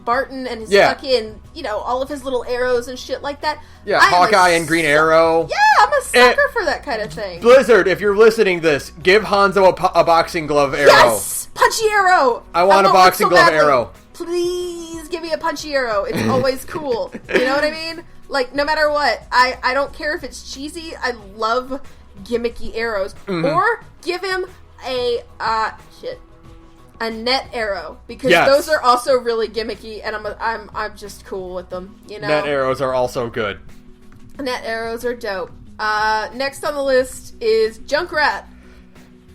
Barton and his fucking, you know, all of his little arrows and shit like that. Yeah, Hawkeye and Green Arrow. Yeah, I'm a sucker for that kind of thing. Blizzard, if you're listening to this, give Hanzo a boxing glove arrow. Yes! Punchy arrow! I want a boxing glove arrow. Please give me a punchy arrow. It's always cool. You know what I mean? Like, no matter what. I don't care if it's cheesy. I love gimmicky arrows. Or give him a net arrow, because those are also really gimmicky, and I'm just cool with them, you know? Net arrows are also good. Net arrows are dope. Next on the list is Junkrat.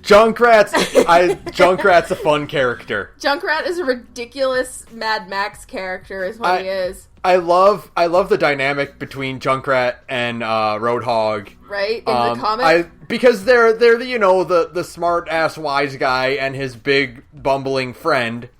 Junkrat's a fun character. Junkrat is a ridiculous Mad Max character, is what he is. I love the dynamic between Junkrat and Roadhog. Right? In the comic? Because they're you know, the smart ass wise guy and his big bumbling friend,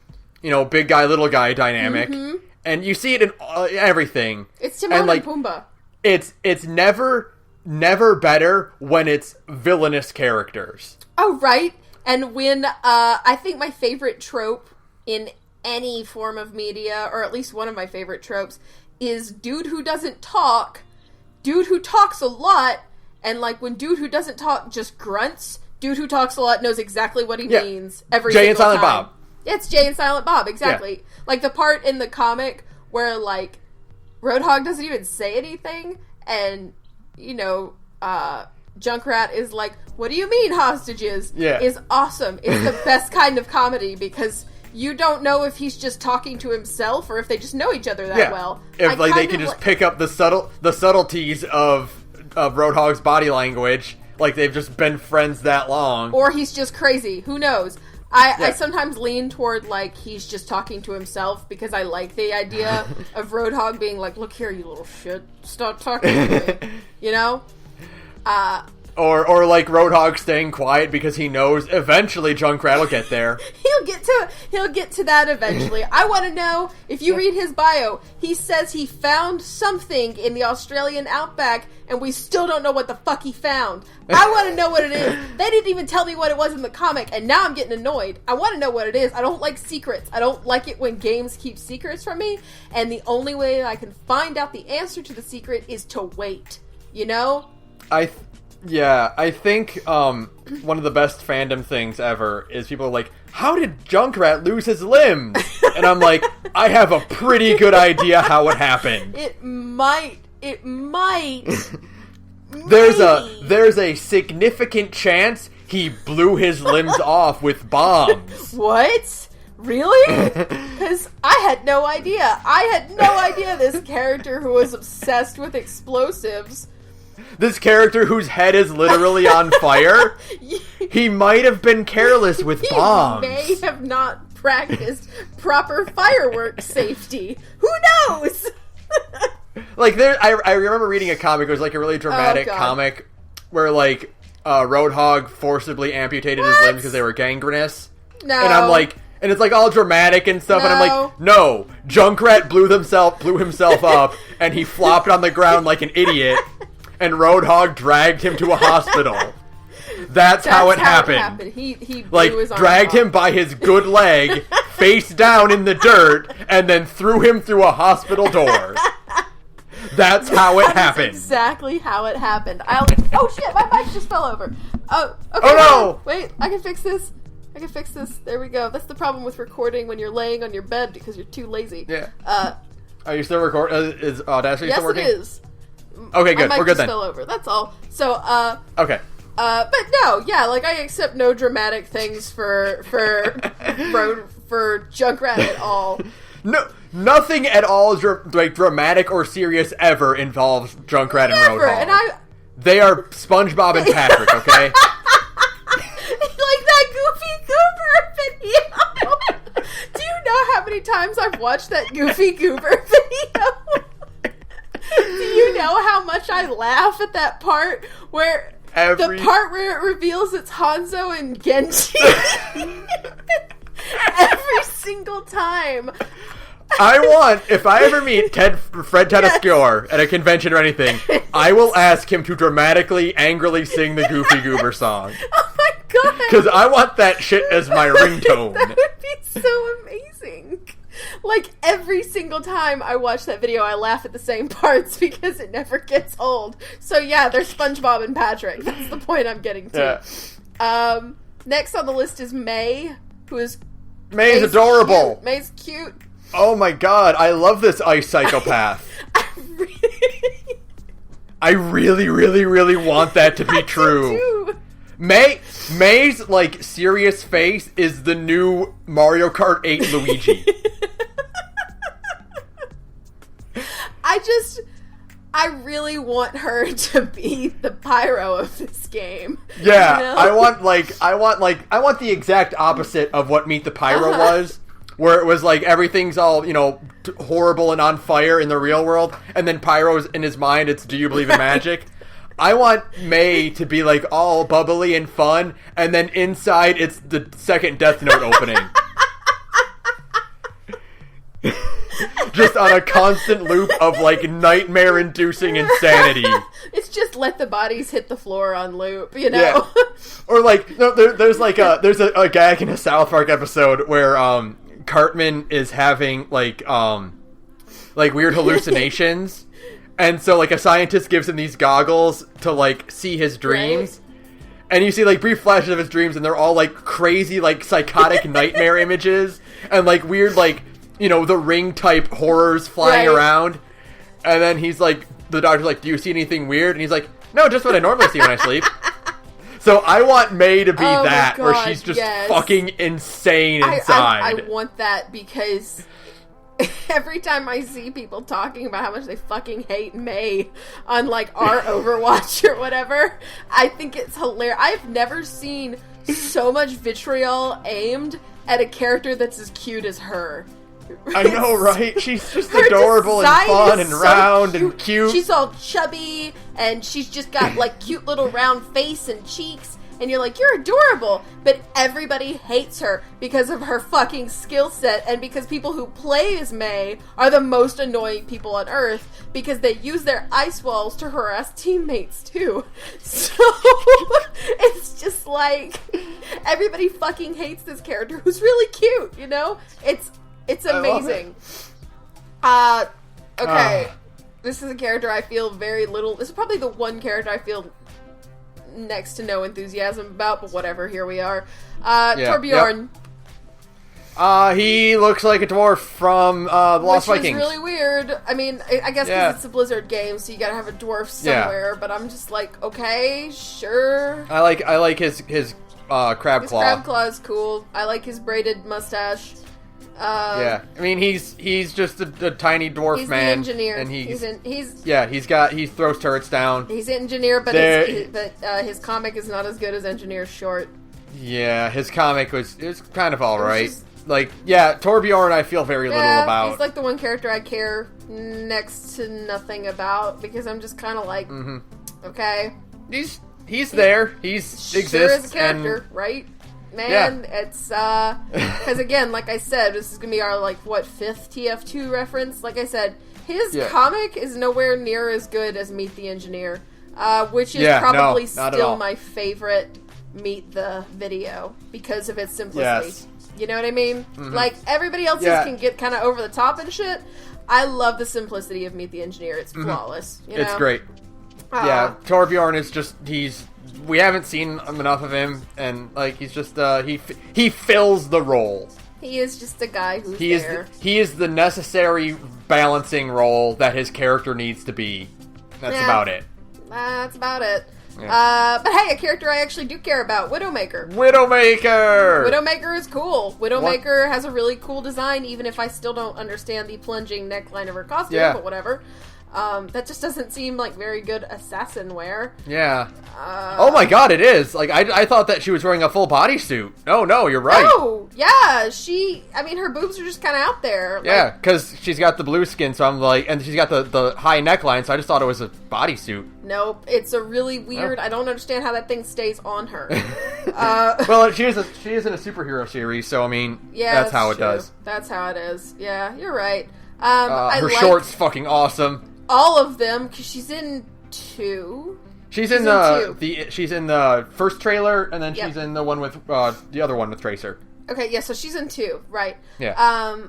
you know, big guy little guy dynamic, and you see it in everything. It's Timon and Pumbaa. It's never better when it's villainous characters. Oh, right. And when I think my favorite trope in any form of media, or at least one of my favorite tropes, is dude who doesn't talk, dude who talks a lot. And, like, when dude who doesn't talk just grunts, dude who talks a lot knows exactly what he means every Jay single time. and Silent Bob. It's Jay and Silent Bob, exactly. Yeah. Like, the part in the comic where, like, Roadhog doesn't even say anything, and, you know, Junkrat is like, what do you mean, hostages? Yeah. Is awesome. It's the best kind of comedy, because you don't know if he's just talking to himself or if they just know each other that well. If, like, they can just pick up the subtleties of Roadhog's body language, like they've just been friends that long. Or he's just crazy. Who knows? I sometimes lean toward, like, he's just talking to himself, because I like the idea of Roadhog being like, look here, you little shit, stop talking to me. You know? Or like Roadhog staying quiet because he knows eventually Junkrat will get there. He'll get to that eventually. I want to know, if you read his bio, he says he found something in the Australian outback, and we still don't know what the fuck he found. I want to know what it is. They didn't even tell me what it was in the comic, and now I'm getting annoyed. I want to know what it is. I don't like secrets. I don't like it when games keep secrets from me, and the only way I can find out the answer to the secret is to wait. You know? I think one of the best fandom things ever is people are like, how did Junkrat lose his limbs? And I'm like, I have a pretty good idea how it happened. It might. There's a significant chance he blew his limbs off with bombs. What? Really? Because I had no idea. I had no idea this character who was obsessed with explosives. This character whose head is literally on fire, he might have been careless with bombs. He may have not practiced proper fireworks safety. Who knows? Like, I remember reading a comic. It was like a really dramatic comic where, like, Roadhog forcibly amputated his limbs because they were gangrenous. No. And I'm like, and it's like all dramatic and stuff, and I'm like, no, Junkrat blew himself up, and he flopped on the ground like an idiot, and Roadhog dragged him to a hospital. That's how it happened. He blew like, his arm dragged off. him by his good leg, face down in the dirt, and then threw him through a hospital door. That's how it happened. Exactly how it happened. Oh shit, my mic just fell over. Oh, okay. Oh no! Wait, I can fix this. There we go. That's the problem with recording when you're laying on your bed because you're too lazy. Yeah. Are you still recording? Is Audacity still working? Yes, it is. Okay, good. We're good then. Fell over. That's all. So, Okay. but no, yeah, like, I accept no dramatic things for Junkrat at all. No, nothing at all dramatic or serious ever involves Junkrat and Roadhog. And they are SpongeBob and Patrick, okay? Like that Goofy Goober video. Do you know how many times I've watched that Goofy Goober video? Do you know how much I laugh at that part where the part where it reveals it's Hanzo and Genji? Every single time. If I ever meet Fred Tatasciore at a convention or anything, I will ask him to dramatically, angrily sing the Goofy Goober song. Oh my god! Because I want that shit as my ringtone. That would be so amazing. Like, every single time I watch that video, I laugh at the same parts because it never gets old. So yeah, they're SpongeBob and Patrick. That's the point I'm getting to. Yeah. Next on the list is May, who is... May's adorable. Cute. May's cute. Oh my god, I love this ice psychopath. I really, really, really want that to be true. May's, like, serious face is the new Mario Kart 8 Luigi. I really want her to be the pyro of this game. Yeah, you know? I want the exact opposite of what Meet the Pyro was. Where it was like everything's all, horrible and on fire in the real world, and then Pyro's in his mind, it's do you believe in magic? I want May to be like all bubbly and fun, and then inside it's the second Death Note opening. Just on a constant loop of like nightmare-inducing insanity. It's just let the bodies hit the floor on loop, Yeah. Or like, no, there's a gag in a South Park episode where Cartman is having like weird hallucinations, and so like a scientist gives him these goggles to like see his dreams, right. And you see like brief flashes of his dreams, and they're all like crazy like psychotic nightmare images and like weird like the Ring type horrors flying around, and then he's like, the doctor's like, do you see anything weird? And he's like, no, just what I normally see when I sleep. So I want May to be that, where she's just fucking insane inside. I want that because every time I see people talking about how much they fucking hate May on, like, our Overwatch or whatever, I think it's hilarious. I've never seen so much vitriol aimed at a character that's as cute as her. I know, right? She's just adorable and fun and round and cute. She's all chubby, and she's just got, like, cute little round face and cheeks, and you're like, you're adorable, but everybody hates her because of her fucking skill set, and because people who play as May are the most annoying people on Earth, because they use their ice walls to harass teammates, too. So, it's just like, everybody fucking hates this character who's really cute, It's amazing. Okay. This is a character I feel very little... This is probably the one character I feel next to no enthusiasm about, but whatever, here we are. Torbjorn. Yep. He looks like a dwarf from the Lost Vikings. Which is really weird. I mean, I guess because it's a Blizzard game, so you gotta have a dwarf somewhere, but I'm just like, okay, sure. I like his crab claw. His crab claw is cool. I like his braided mustache. I mean he's just a tiny dwarf he's man. He's the engineer. And he throws turrets down. He's an engineer, but his comic is not as good as Engineer's short. Yeah, his comic was kind of alright. Torbjorn I feel very little about. He's like the one character I care next to nothing about because I'm just kind of like, okay, he's there. He exists as a character, right? Man, it's, because again, like I said, this is gonna be our, fifth TF2 reference? Like I said, his comic is nowhere near as good as Meet the Engineer, which is probably still my favorite Meet the video, because of its simplicity. Yes. You know what I mean? Mm-hmm. Like, everybody else's can get kind of over the top and shit. I love the simplicity of Meet the Engineer. It's flawless, It's great. Torbjorn is just, we haven't seen enough of him, and he's just he fills the role. He is just a guy who's there. He is the necessary balancing role that his character needs to be. That's about it. That's about it. Yeah. But hey, a character I actually do care about, Widowmaker. Widowmaker is cool. Widowmaker has a really cool design, even if I still don't understand the plunging neckline of her costume, but whatever. That just doesn't seem like very good assassin wear. Yeah. Oh my god, it is. Like, I thought that she was wearing a full bodysuit. No, you're right. Oh, yeah. Her boobs are just kind of out there. Yeah, because she's got the blue skin, so I'm like, and she's got the high neckline, so I just thought it was a bodysuit. Nope. It's a really weird, I don't understand how that thing stays on her. Well, she is in a superhero series, so I mean, that's how it does. That's how it is. Yeah, you're right. Her shorts fucking awesome. All of them, because she's in 2. She's in the first trailer, and then she's in the one with the other one with Tracer. Okay, yeah, so she's in 2, right? Yeah.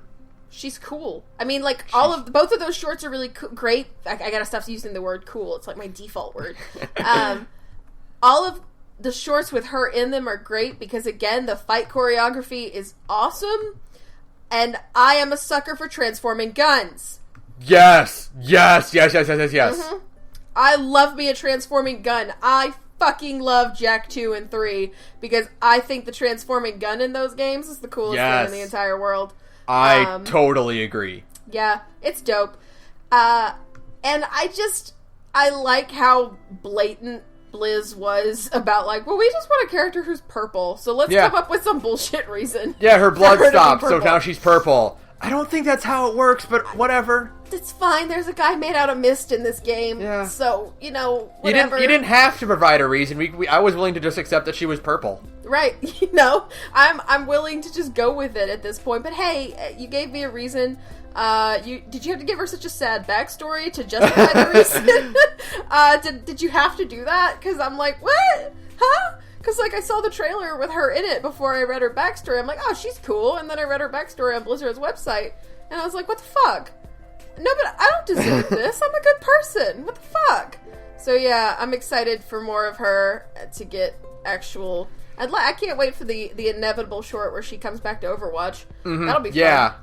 She's cool. I mean, like both of those shorts are really great. I gotta stop using the word cool. It's like my default word. All of the shorts with her in them are great because, again, the fight choreography is awesome, and I am a sucker for transforming guns. Yes. Mm-hmm. I love me a transforming gun. I fucking love Jak 2 and 3 because I think the transforming gun in those games is the coolest thing in the entire world. I totally agree. Yeah, it's dope. And I like how blatant Blizz was about, like, well, we just want a character who's purple, so let's come up with some bullshit reason. Yeah, her blood stopped, so now she's purple. I don't think that's how it works, but whatever. It's fine. There's a guy made out of mist in this game. Yeah. So, whatever. You didn't have to provide a reason. I was willing to just accept that she was purple. Right. I'm willing to just go with it at this point. But hey, you gave me a reason. Did you have to give her such a sad backstory to justify the reason? Did you have to do that? Because I'm like, what? Huh? Because, like, I saw the trailer with her in it before I read her backstory. I'm like, oh, she's cool. And then I read her backstory on Blizzard's website. And I was like, what the fuck? No, but I don't deserve this. I'm a good person. What the fuck? So, yeah, I'm excited for more of her to get actual... I can't wait for the inevitable short where she comes back to Overwatch. Mm-hmm. That'll be fun. Yeah,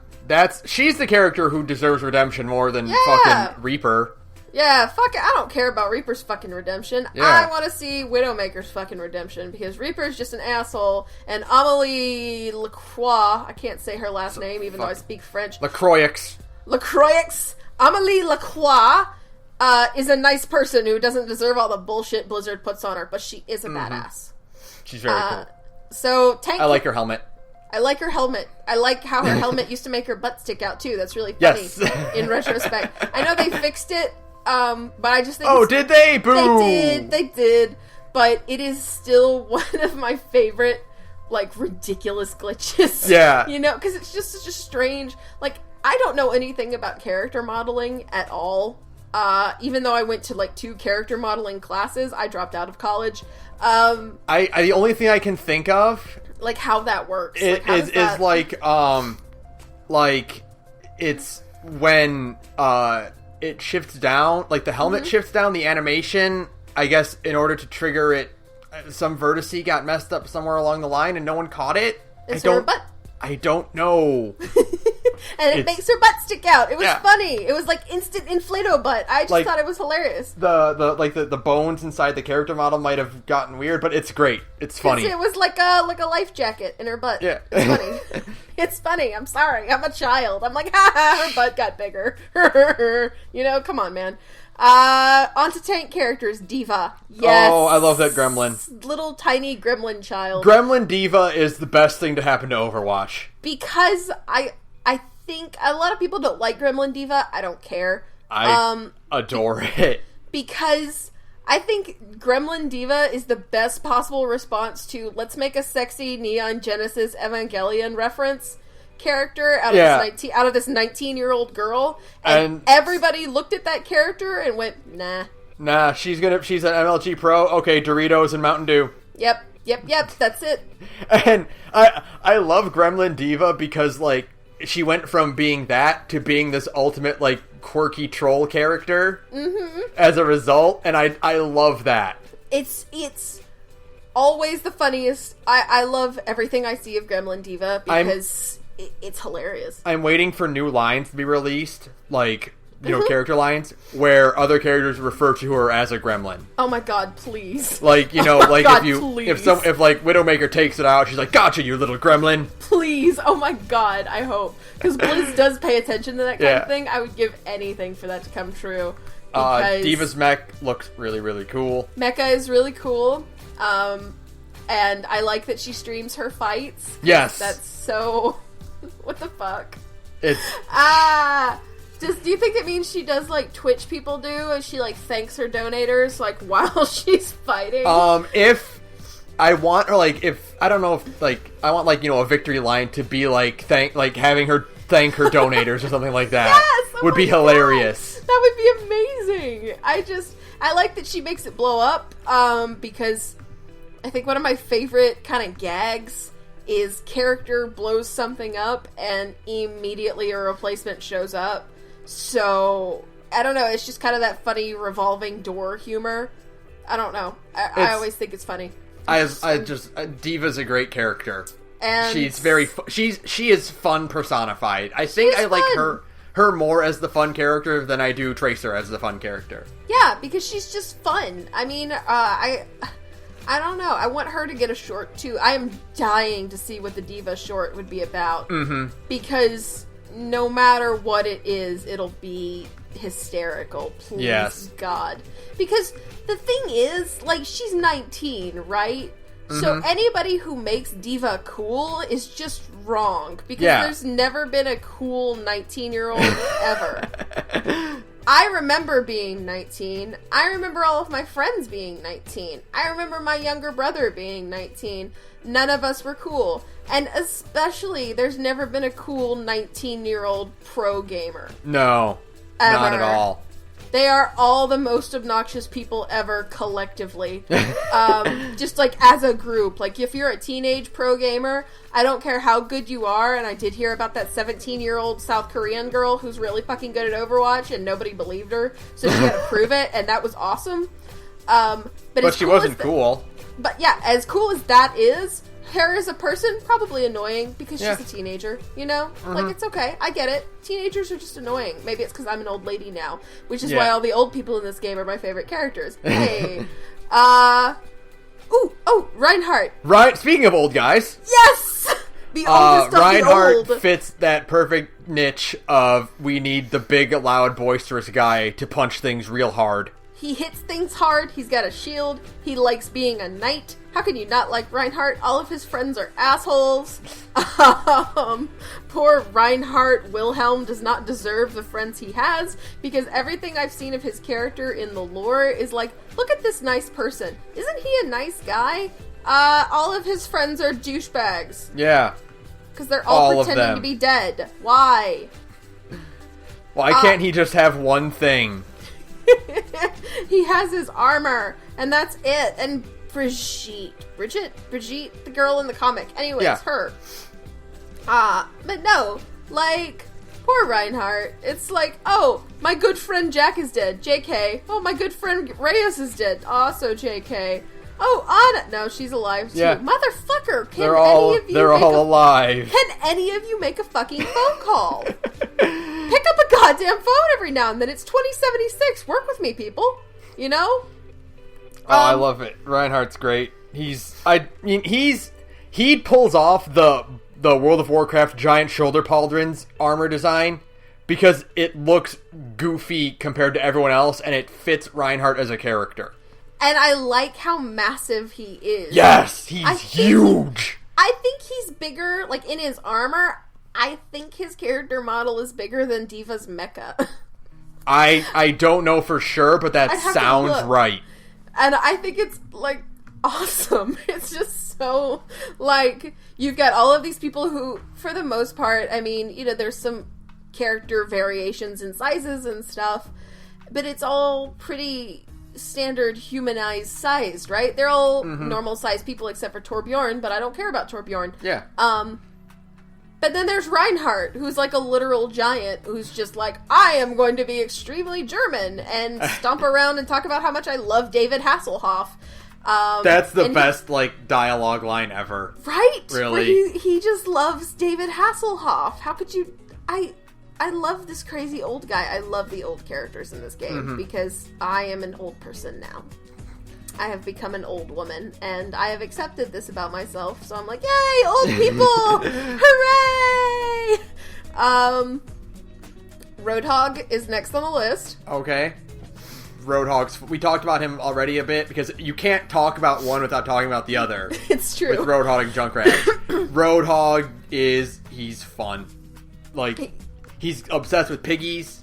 she's the character who deserves redemption more than fucking Reaper. Yeah, fuck it. I don't care about Reaper's fucking redemption. Yeah. I want to see Widowmaker's fucking redemption because Reaper's just an asshole, and Amélie Lacroix, I can't say her last name even though I speak French. Lacroix. Amélie Lacroix is a nice person who doesn't deserve all the bullshit Blizzard puts on her, but she is a badass. She's very cool. So, Tank... I like her helmet. I like her helmet. I like how her helmet used to make her butt stick out, too. That's really funny in retrospect. I know they fixed it, but I just think... Oh, did they? Boo! They did. But it is still one of my favorite, like, ridiculous glitches. Yeah. Because it's just such a strange... Like, I don't know anything about character modeling at all. Even though I went to, like, 2 character modeling classes, I dropped out of college. The only thing I can think of... Like, how that works. Is it's when, it shifts down, like, the helmet shifts down, the animation, I guess, in order to trigger it, some vertice got messed up somewhere along the line and no one caught it. I don't know. And it makes her butt stick out. It was funny. It was like instant inflato butt. I just thought it was hilarious. The bones inside the character model might have gotten weird, but it's great. It's funny. It was like a life jacket in her butt. Yeah. It's funny. It's funny. I'm sorry. I'm a child. I'm like, ha, her butt got bigger. Come on, man. Onto tank characters, Diva. Yes. Oh, I love that gremlin. Little tiny gremlin child. Gremlin Diva is the best thing to happen to Overwatch. Because I think a lot of people don't like Gremlin Diva. I don't care. I adore it. Because I think Gremlin Diva is the best possible response to let's make a sexy Neon Genesis Evangelion reference character out of this 19-year-old girl, and everybody looked at that character and went, nah, she's an MLG pro. Okay, Doritos and Mountain Dew. Yep, that's it. And I love Gremlin Diva because, like, she went from being that to being this ultimate, like, quirky troll character as a result, and I love that. It's always the funniest. I love everything I see of Gremlin Diva because it's hilarious. I'm waiting for new lines to be released, like, character lines, where other characters refer to her as a gremlin. Oh my god, please. Like, God, if Widowmaker takes it out, she's like, gotcha, you little gremlin. Please, oh my god, I hope. Because Blizz does pay attention to that kind of thing. I would give anything for that to come true. Diva's mech looks really, really cool. Mecha is really cool. And I like that she streams her fights. Yes. That's so... What the fuck? It's... Do you think it means she does like Twitch people do, and she like thanks her donators like while she's fighting? If I want, or like if I don't know if like I want like a victory line to be like having her thank her donators or something like that. Yes, would be hilarious. God. That would be amazing. I like that she makes it blow up. Because I think one of my favorite kind of gags is character blows something up and immediately a replacement shows up. So, I don't know, it's just kind of that funny revolving door humor. I don't know. I always think it's funny. Diva's a great character. And she's very, she is fun personified. I think I like her more as the fun character than I do Tracer as the fun character. Yeah, because she's just fun. I mean, I don't know. I want her to get a short, too. I am dying to see what the Diva short would be about. Mm-hmm. Because... no matter what it is, it'll be hysterical. Please, yes. God. Because the thing is, like, she's 19, right? Mm-hmm. So anybody who makes Diva cool is just wrong. Because there's never been a cool 19-year-old ever. I remember being 19. I remember all of my friends being 19. I remember my younger brother being 19. None of us were cool. And especially, there's never been a cool 19-year-old pro gamer. No. Ever. Not at all. They are all the most obnoxious people ever collectively. Just like as a group. Like if you're a teenage pro gamer, I don't care how good you are, and I did hear about that 17-year-old South Korean girl who's really fucking good at Overwatch and nobody believed her, so she had to prove it, and that was awesome. But she wasn't cool. But yeah, as cool as that is, her as a person, probably annoying because she's a teenager, Like, it's okay. I get it. Teenagers are just annoying. Maybe it's because I'm an old lady now, which is why all the old people in this game are my favorite characters. Hey. Reinhardt. Right. Speaking of old guys. Yes! The oldest of Reinhardt the old. fits that perfect niche of we need the big, loud, boisterous guy to punch things real hard. He hits things hard, he's got a shield, he likes being a knight. How can you not like Reinhardt? All of his friends are assholes. Poor Reinhardt Wilhelm does not deserve the friends he has, because everything I've seen of his character in the lore is like, look at this nice person. Isn't he a nice guy? All of his friends are douchebags. Yeah. Because they're all pretending to be dead. Why? Why can't he just have one thing? He has his armor, and that's it. And Brigitte, the girl in the comic. Anyways, her. But no, like, poor Reinhardt. It's like, oh, my good friend Jack is dead. JK. Oh, my good friend Reyes is dead. Also JK. Oh, Anna. No, she's alive too. Yeah. Motherfucker. They're all alive. Can any of you make a fucking phone call? Pick up a goddamn phone every now and then. It's 2076. Work with me, people. I love it. Reinhardt's great. He pulls off the World of Warcraft giant shoulder pauldrons armor design because it looks goofy compared to everyone else, and it fits Reinhardt as a character. And I like how massive he is. Yes, he's huge. I think he's bigger, like, in his armor. I think his character model is bigger than Diva's mecha. I don't know for sure, but that sounds right. And I think it's, like, awesome. It's just so, like, you've got all of these people who, for the most part, I mean, there's some character variations in sizes and stuff, but it's all pretty standard humanized sized, right? They're all normal sized people except for Torbjorn, but I don't care about Torbjorn. Yeah. But then there's Reinhardt, who's like a literal giant, who's just like, I am going to be extremely German and stomp around and talk about how much I love David Hasselhoff. That's the best, like, dialogue line ever. Right? Really. Where he just loves David Hasselhoff. How could you... I love this crazy old guy. I love the old characters in this game because I am an old person now. I have become an old woman, and I have accepted this about myself, so I'm like, yay, old people! Hooray! Roadhog is next on the list. Okay. Roadhog's... We talked about him already a bit, because you can't talk about one without talking about the other. It's true. With Roadhog and Junkrat. Roadhog he's fun. Like, he's obsessed with piggies,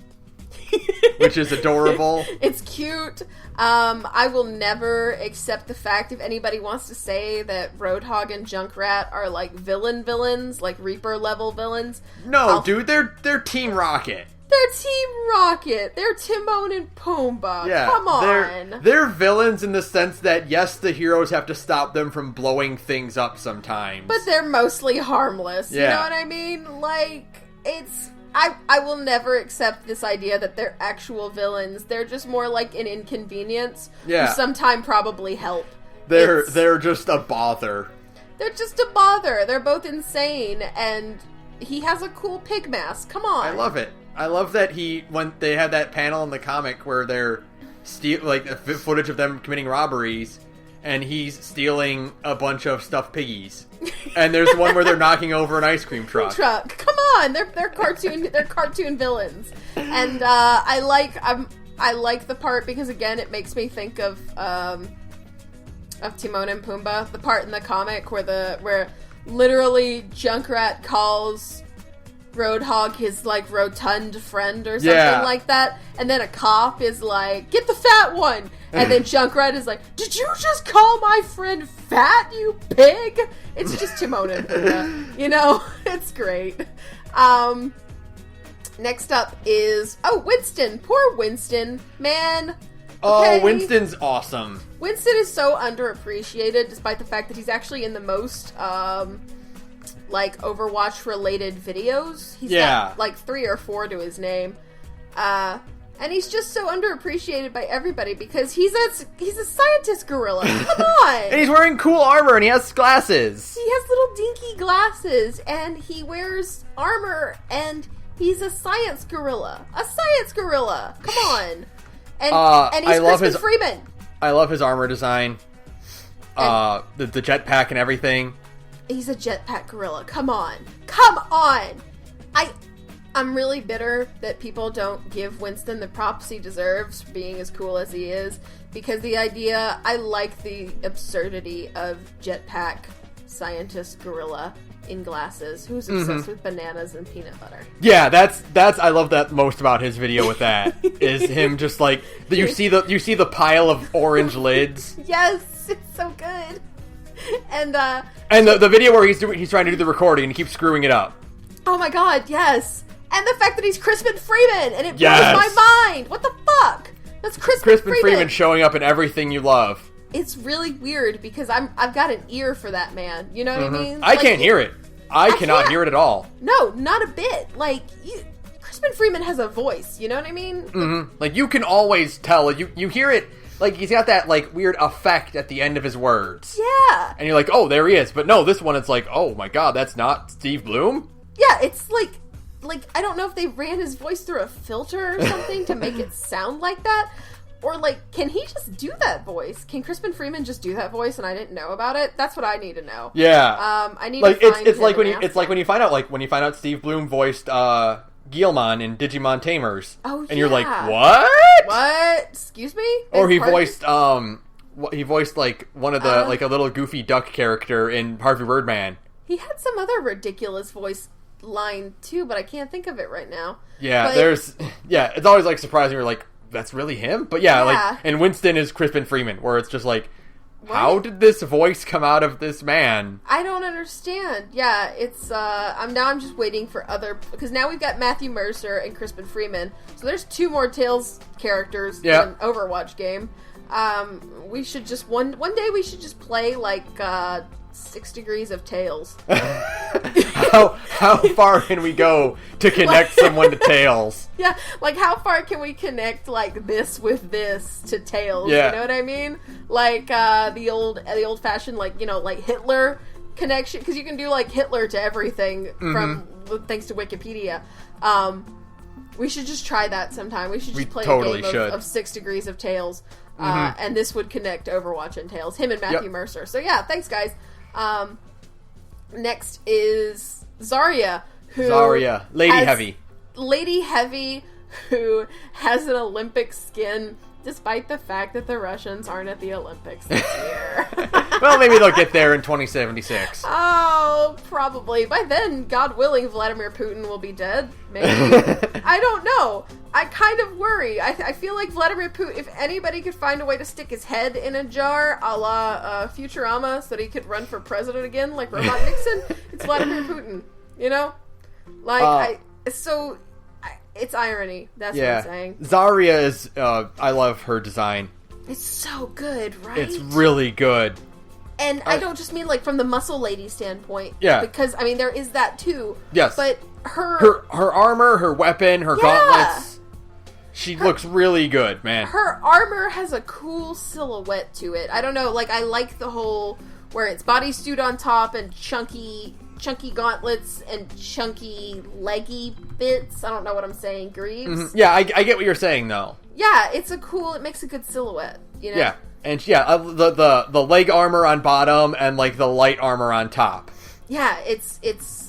which is adorable. It's cute. I will never accept the fact if anybody wants to say that Roadhog and Junkrat are like villains, like Reaper level villains. No, dude, they're Team Rocket. They're Team Rocket. They're Timon and Pumbaa. Yeah, come on. They're villains in the sense that, yes, the heroes have to stop them from blowing things up sometimes. But they're mostly harmless. Yeah. You know what I mean? Like, it's... I will never accept this idea that they're actual villains. They're just more like an inconvenience. Yeah. Who sometime probably help. They're just a bother. They're just a bother. They're both insane, and he has a cool pig mask. Come on. I love it. I love that when they had that panel in the comic where they're footage of them committing robberies, and he's stealing a bunch of stuffed piggies. And there's one where they're knocking over an ice cream truck. Come on, they're cartoon villains, and I like the part because again it makes me think of Timon and Pumbaa, the part in the comic where literally Junkrat calls Roadhog his like rotund friend or something like that, and then a cop is like, "Get the fat one," and then Junkrat is like, "Did you just call my friend fat, you pig?" It's just Timon and Pumbaa, you know. It's great. Next up is Winston. Poor Winston, man. Okay. Oh, Winston's awesome. Winston is so underappreciated, despite the fact that he's actually in the most like Overwatch related videos. He's got like 3 or 4 to his name. And he's just so underappreciated by everybody because he's a scientist gorilla. Come on. And he's wearing cool armor and he has glasses. He has little dinky glasses and he wears armor and he's a science gorilla. A science gorilla. Come on. And he's Crispin Freeman. I love his armor design. The jetpack and everything. He's a jetpack gorilla. Come on. Come on! I'm really bitter that people don't give Winston the props he deserves for being as cool as he is, because I like the absurdity of jetpack scientist gorilla in glasses who's obsessed with bananas and peanut butter. Yeah, that's I love that most about his video with that is him just like you see the pile of orange lids. Yes, it's so good. And the video where he's trying to do the recording and he keeps screwing it up. Oh my god, yes. And the fact that he's Crispin Freeman and it blows my mind. What the fuck? That's Crispin Freeman showing up in everything you love. It's really weird because I've got an ear for that man. You know what I mean? I can't hear it. I cannot hear it at all. No, not a bit. Like, Crispin Freeman has a voice. You know what I mean? Mm-hmm. Like, you can always tell. You hear it. Like, he's got that, like, weird effect at the end of his words. Yeah. And you're like, oh, there he is. But no, this one, it's like, oh my god, that's not Steve Bloom? Yeah, it's like, I don't know if they ran his voice through a filter or something to make it sound like that. Or, like, can he just do that voice? Can Crispin Freeman just do that voice and I didn't know about it? That's what I need to know. Yeah. I need to find it's like when you find out Steve Bloom voiced Guilmon in Digimon Tamers. Oh, yeah. And you're like, what? What? Excuse me? Or he voiced like one of the like a little goofy duck character in Harvey Birdman. He had some other ridiculous voice line too, but I can't think of it right now. Yeah, it's always like surprising. You're like, that's really him? But like, and Winston is Crispin Freeman, where it's just like, what? How did this voice come out of this man? I don't understand. Yeah, it's I'm just waiting for because now we've got Matthew Mercer and Crispin Freeman, so there's 2 more Tails characters in an Overwatch game. We should just one day we should just play like 6 degrees of Tails. how far can we go to connect someone to Tails? Yeah, like how far can we connect like this with this to Tails? Yeah. You know what I mean? Like the old fashioned like like Hitler connection, because you can do like Hitler to everything from thanks to Wikipedia. We should just try that sometime. We should just play a game of 6 Degrees of Tails, and this would connect Overwatch and Tails. Him and Matthew Mercer. So yeah, thanks guys. Next is Zarya, Lady Heavy, who has an Olympic skin, despite the fact that the Russians aren't at the Olympics this year. Well, maybe they'll get there in 2076. Oh, probably. By then, God willing, Vladimir Putin will be dead. Maybe. I don't know. I kind of worry. I feel like Vladimir Putin, if anybody could find a way to stick his head in a jar, a la Futurama, so that he could run for president again, like Robot Nixon, it's Vladimir Putin. You know? Like, it's irony. That's what I'm saying. Zarya is, I love her design. It's so good, right? It's really good. And I don't just mean, like, from the muscle lady standpoint. Yeah. Because, I mean, there is that, too. Yes. But her armor, her weapon, her gauntlets, she looks really good, man. Her armor has a cool silhouette to it. I don't know, like, I like the whole, where it's bodysuit on top and chunky gauntlets and chunky leggy bits. I don't know what I'm saying. Greaves. Mm-hmm. Yeah, I get what you're saying, though. Yeah, it makes a good silhouette, you know? Yeah. And the leg armor on bottom and like the light armor on top. Yeah,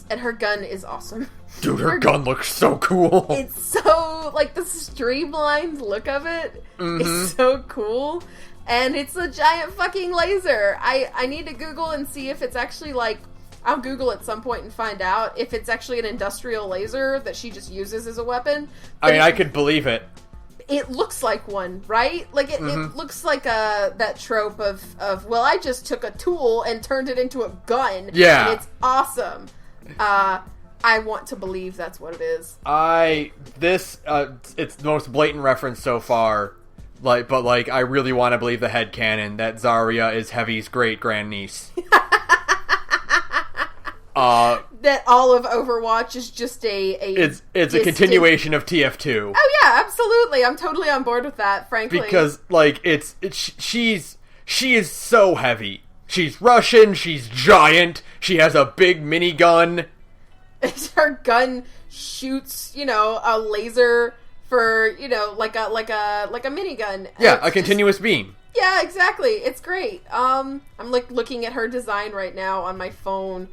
and her gun is awesome. Dude, her gun looks so cool. It's so, like, the streamlined look of it is so cool. And it's a giant fucking laser. I need to Google and see if it's actually, like, I'll Google at some point and find out if it's actually an industrial laser that she just uses as a weapon. But I could believe it. It looks like one, right? Like, it looks like that trope of, well, I just took a tool and turned it into a gun. Yeah. And it's awesome. I want to believe that's what it is. It's the most blatant reference so far. But I really want to believe the headcanon that Zarya is Heavy's great-grandniece. That all of Overwatch is just it's a continuation of TF2. Oh yeah, absolutely. I'm totally on board with that, frankly. Because she is so heavy. She's Russian, she's giant, she has a big minigun. Her gun shoots, a laser for, like a minigun. Yeah, a continuous beam. Yeah, exactly. It's great. I'm looking at her design right now on my phone.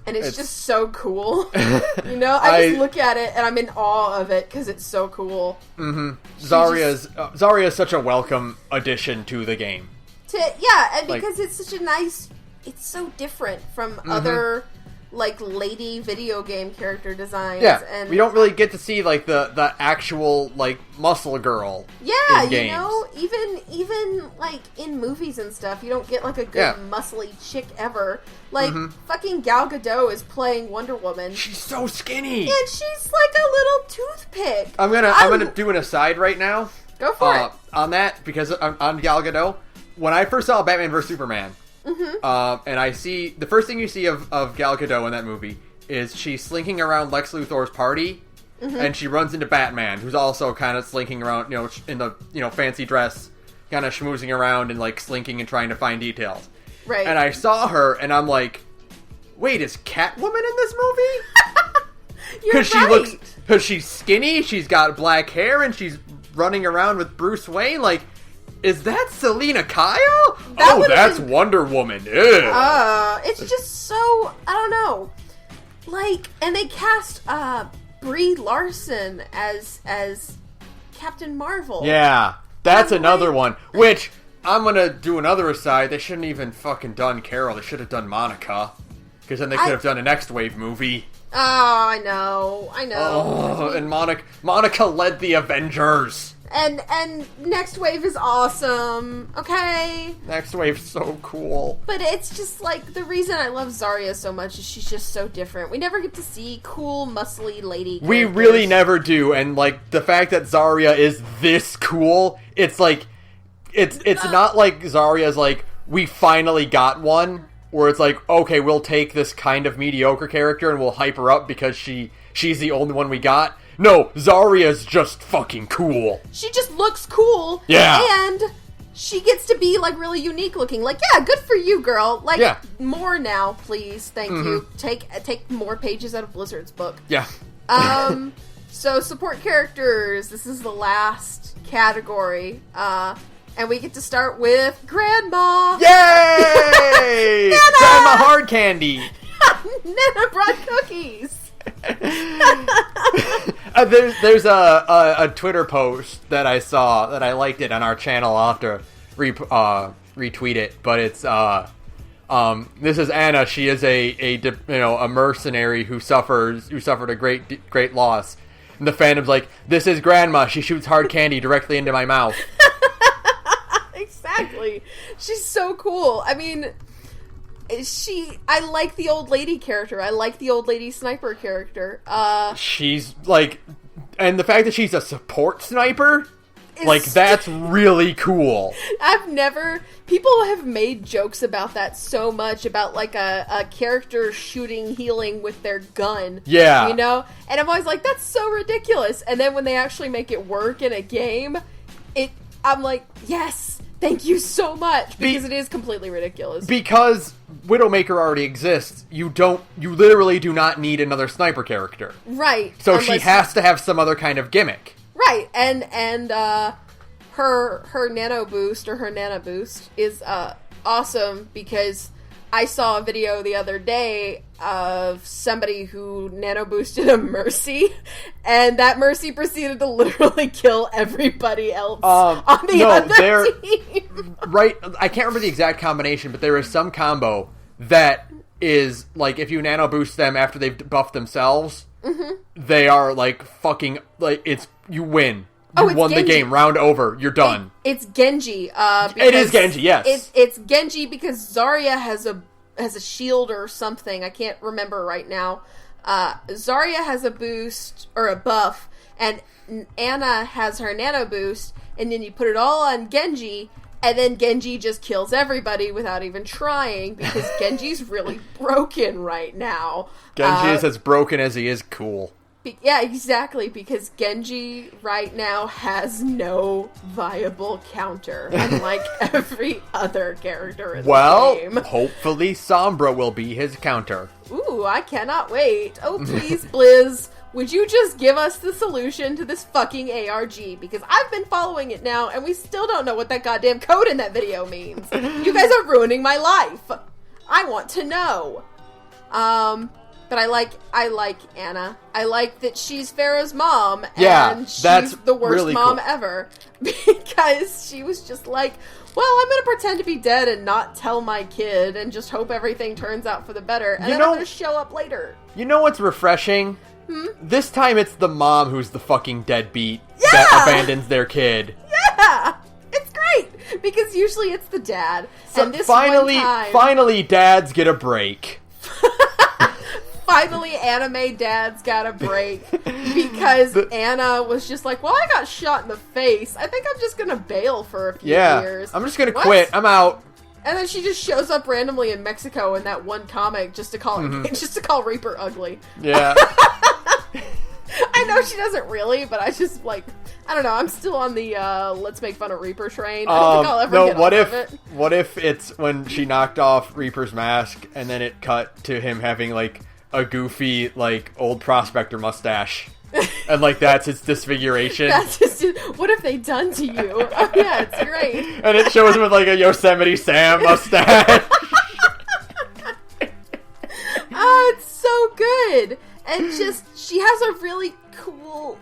And it's just so cool. I just look at it and I'm in awe of it because it's so cool. Mm-hmm. Zarya is such a welcome addition to the game. And because it's such a nice... It's so different from other, lady video game character designs. Yeah, and we don't really get to see, the actual, muscle girl in games. Even, in movies and stuff, you don't get, a good muscly chick ever. Fucking Gal Gadot is playing Wonder Woman. She's so skinny! And she's like a little toothpick. I'm gonna do an aside right now. Go for it. On that, because on Gal Gadot, when I first saw Batman vs. Superman, and I see, the first thing you see of Gal Gadot in that movie is she's slinking around Lex Luthor's party, and she runs into Batman, who's also kind of slinking around, in the, fancy dress, kind of schmoozing around and, slinking and trying to find details. Right. And I saw her, and I'm like, wait, is Catwoman in this movie? Because she's skinny, she's got black hair, and she's running around with Bruce Wayne, is that Selena Kyle? That's Wonder Woman. Ew. It's just so, I don't know. And they cast Brie Larson as Captain Marvel. Yeah, that's another one. Which, I'm gonna do another aside. They shouldn't even fucking done Carol. They should have done Monica. Because then they could have done a Next Wave movie. Oh, I know. Oh, and Monica led the Avengers. And Next Wave is awesome, okay? Next Wave's so cool. But it's just, the reason I love Zarya so much is she's just so different. We never get to see cool, muscly lady characters. We really never do, and, the fact that Zarya is this cool, it's, it's not like Zarya's, we finally got one. where it's like, okay, we'll take this kind of mediocre character and we'll hype her up because she's the only one we got. No, Zarya's just fucking cool. She just looks cool. Yeah. And she gets to be, like, really unique looking. Like, yeah, good for you, girl. Like, more now, please. Thank you. Take more pages out of Blizzard's book. Yeah. So, support characters. This is the last category. And we get to start with Grandma. Yay! Grandma Hard Candy. Nana brought cookies. There's a Twitter post that I saw that I liked it on our channel. I'll have to retweet it, but it's this is Anna. She is a mercenary who suffered a great loss, and the fandom's like, this is Grandma. She shoots hard candy directly into my mouth. Exactly. She's so cool. I mean, I like the old lady character. I like the old lady sniper character. She's like, and the fact that she's a support sniper, like, that's really cool. People have made jokes about that so much, about like a character shooting, healing with their gun. Yeah. You know? And I'm always like, that's so ridiculous. And then when they actually make it work in a game, I'm like, yes, thank you so much, because it is completely ridiculous. Because Widowmaker already exists, you literally do not need another sniper character. Right. So she has to have some other kind of gimmick. Right. And her nano boost, or her nana boost, is awesome, because I saw a video the other day of somebody who nano boosted a Mercy, and that Mercy proceeded to literally kill everybody else on the other team. Right, I can't remember the exact combination, but there is some combo that is, like, if you nano boost them after they've buffed themselves, they are, like, fucking, like, you win. You won Genji. The game. Round over. You're done. It's Genji. It is Genji, yes. It's Genji because Zarya has a shield or something. I can't remember right now. Zarya has a boost, or a buff, and Anna has her nano boost, and then you put it all on Genji, and then Genji just kills everybody without even trying, because Genji's really broken right now. Genji is as broken as he is cool. Yeah, exactly, because Genji right now has no viable counter, unlike every other character in the game. Well, hopefully Sombra will be his counter. Ooh, I cannot wait. Oh, please, Blizz, would you just give us the solution to this fucking ARG? Because I've been following it now, and we still don't know what that goddamn code in that video means. You guys are ruining my life. I want to know. But I like Anna. I like that she's Pharaoh's mom, and she's the worst really mom ever, because she was just like, well, I'm going to pretend to be dead and not tell my kid and just hope everything turns out for the better, and then I'm going to show up later. You know what's refreshing? This time it's the mom who's the fucking deadbeat that abandons their kid. Yeah! It's great! Because usually it's the dad. So and this finally dads get a break. Finally, anime dads got a break, because Anna was just like, well, I got shot in the face. I think I'm just going to bail for a few years. I'm just going to quit. I'm out. And then she just shows up randomly in Mexico in that one comic just to call Reaper ugly. Yeah. I know she doesn't really, but I just, like, I don't know. I'm still on the let's make fun of Reaper train. I don't think I'll ever get off of it. What if it's when she knocked off Reaper's mask and then it cut to him having, like, a goofy, like, old prospector mustache. And, like, that's its disfiguration. What have they done to you? Oh, yeah, it's great. And it shows him with, like, a Yosemite Sam mustache. Oh, it's so good. And just, she has a really cool,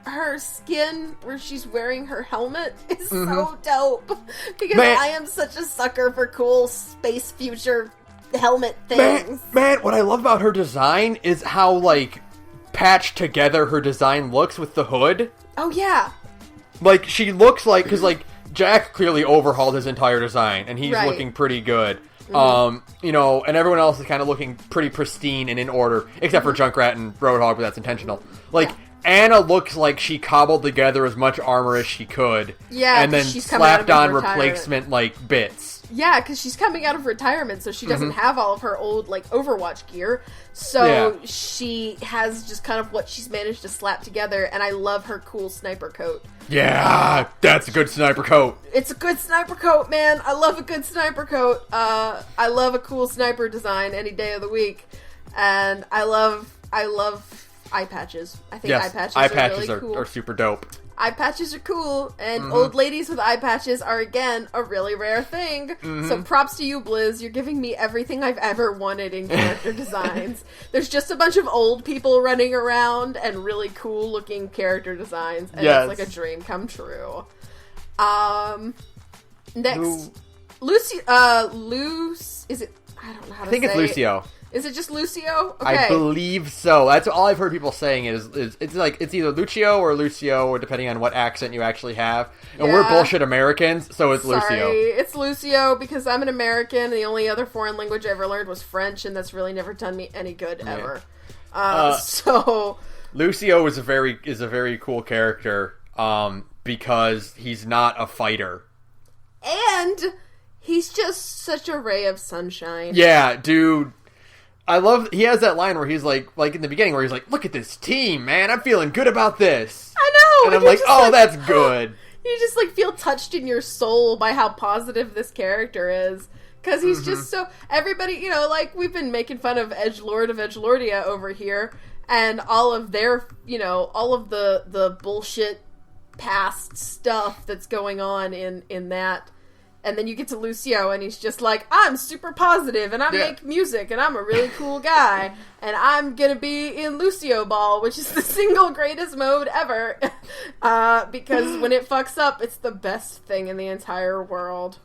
her skin where she's wearing her helmet is so dope. Because I am such a sucker for cool space future helmet things. Man, what I love about her design is how, like, patched together her design looks with the hood. Oh, yeah. Like, she looks like, because, like, Jack clearly overhauled his entire design, and he's looking pretty good. You know, and everyone else is kind of looking pretty pristine and in order, except for Junkrat and Roadhog, but that's intentional. Like, Anna looks like she cobbled together as much armor as she could. Yeah, and then she's coming out of slapped on retirement. replacement, like, bits. Yeah, because she's coming out of retirement, so she doesn't have all of her old, like, Overwatch gear. So she has just kind of what she's managed to slap together, and I love her cool sniper coat. Yeah, that's a good sniper coat. It's a good sniper coat, man. I love a good sniper coat. I love a cool sniper design any day of the week. And I love eye patches. I think eye patches are really cool. Are super dope. Eye patches are cool, and old ladies with eye patches are, again, a really rare thing. So props to you, Blizz. You're giving me everything I've ever wanted in character designs. There's just a bunch of old people running around and really cool-looking character designs, and it's like a dream come true. Next, Luce, is it? I don't know how to say it. I think it's Lucio. Is it just Lucio? Okay. I believe so. That's all I've heard people saying is it's like it's either Lucio, or depending on what accent you actually have. And we're bullshit Americans, so it's Lucio. It's Lucio because I'm an American and the only other foreign language I ever learned was French, and that's really never done me any good ever. So Lucio is a very cool character because he's not a fighter. And he's just such a ray of sunshine. Yeah, dude. I love, he has that line where he's like in the beginning where he's like, look at this team, man, I'm feeling good about this. I know! And I'm like, oh, that's good. You just, like, feel touched in your soul by how positive this character is. Because he's just so, everybody, you know, like, we've been making fun of Edgelord of Edgelordia over here, and all of their, you know, all of the bullshit past stuff that's going on in that. And then you get to Lucio, and he's just like, I'm super positive, and I make music, and I'm a really cool guy, and I'm gonna be in Lucio Ball, which is the single greatest mode ever, because when it fucks up, it's the best thing in the entire world.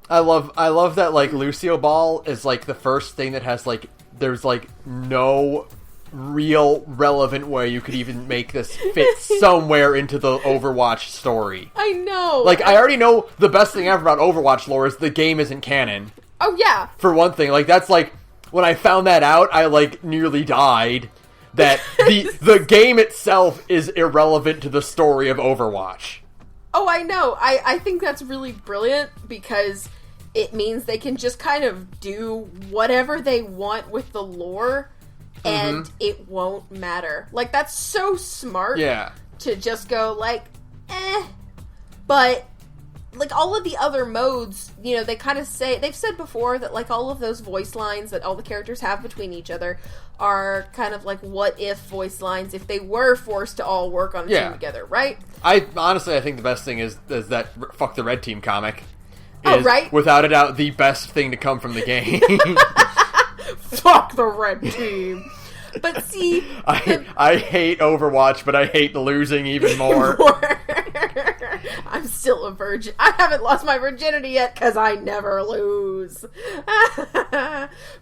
I love that, like, Lucio Ball is, like, the first thing that has, like, there's, like, no real relevant way you could even make this fit somewhere into the Overwatch story. I know. Like, I already know the best thing ever about Overwatch lore is the game isn't canon. Oh, yeah. For one thing. Like, that's like, when I found that out, I, like, nearly died. That the game itself is irrelevant to the story of Overwatch. Oh, I know. I think that's really brilliant because it means they can just kind of do whatever they want with the lore and it won't matter. Like, that's so smart. Yeah. To just go, like, But, like, all of the other modes, you know, they kind of say, they've said before that, like, all of those voice lines that all the characters have between each other are kind of like what-if voice lines if they were forced to all work on a team together, right? I think the best thing is that Fuck the Red Team comic. Oh, right? Without a doubt, the best thing to come from the game. Fuck the Red Team. But see... I hate Overwatch, but I hate the losing even more. I'm still a virgin. I haven't lost my virginity yet, because I never lose.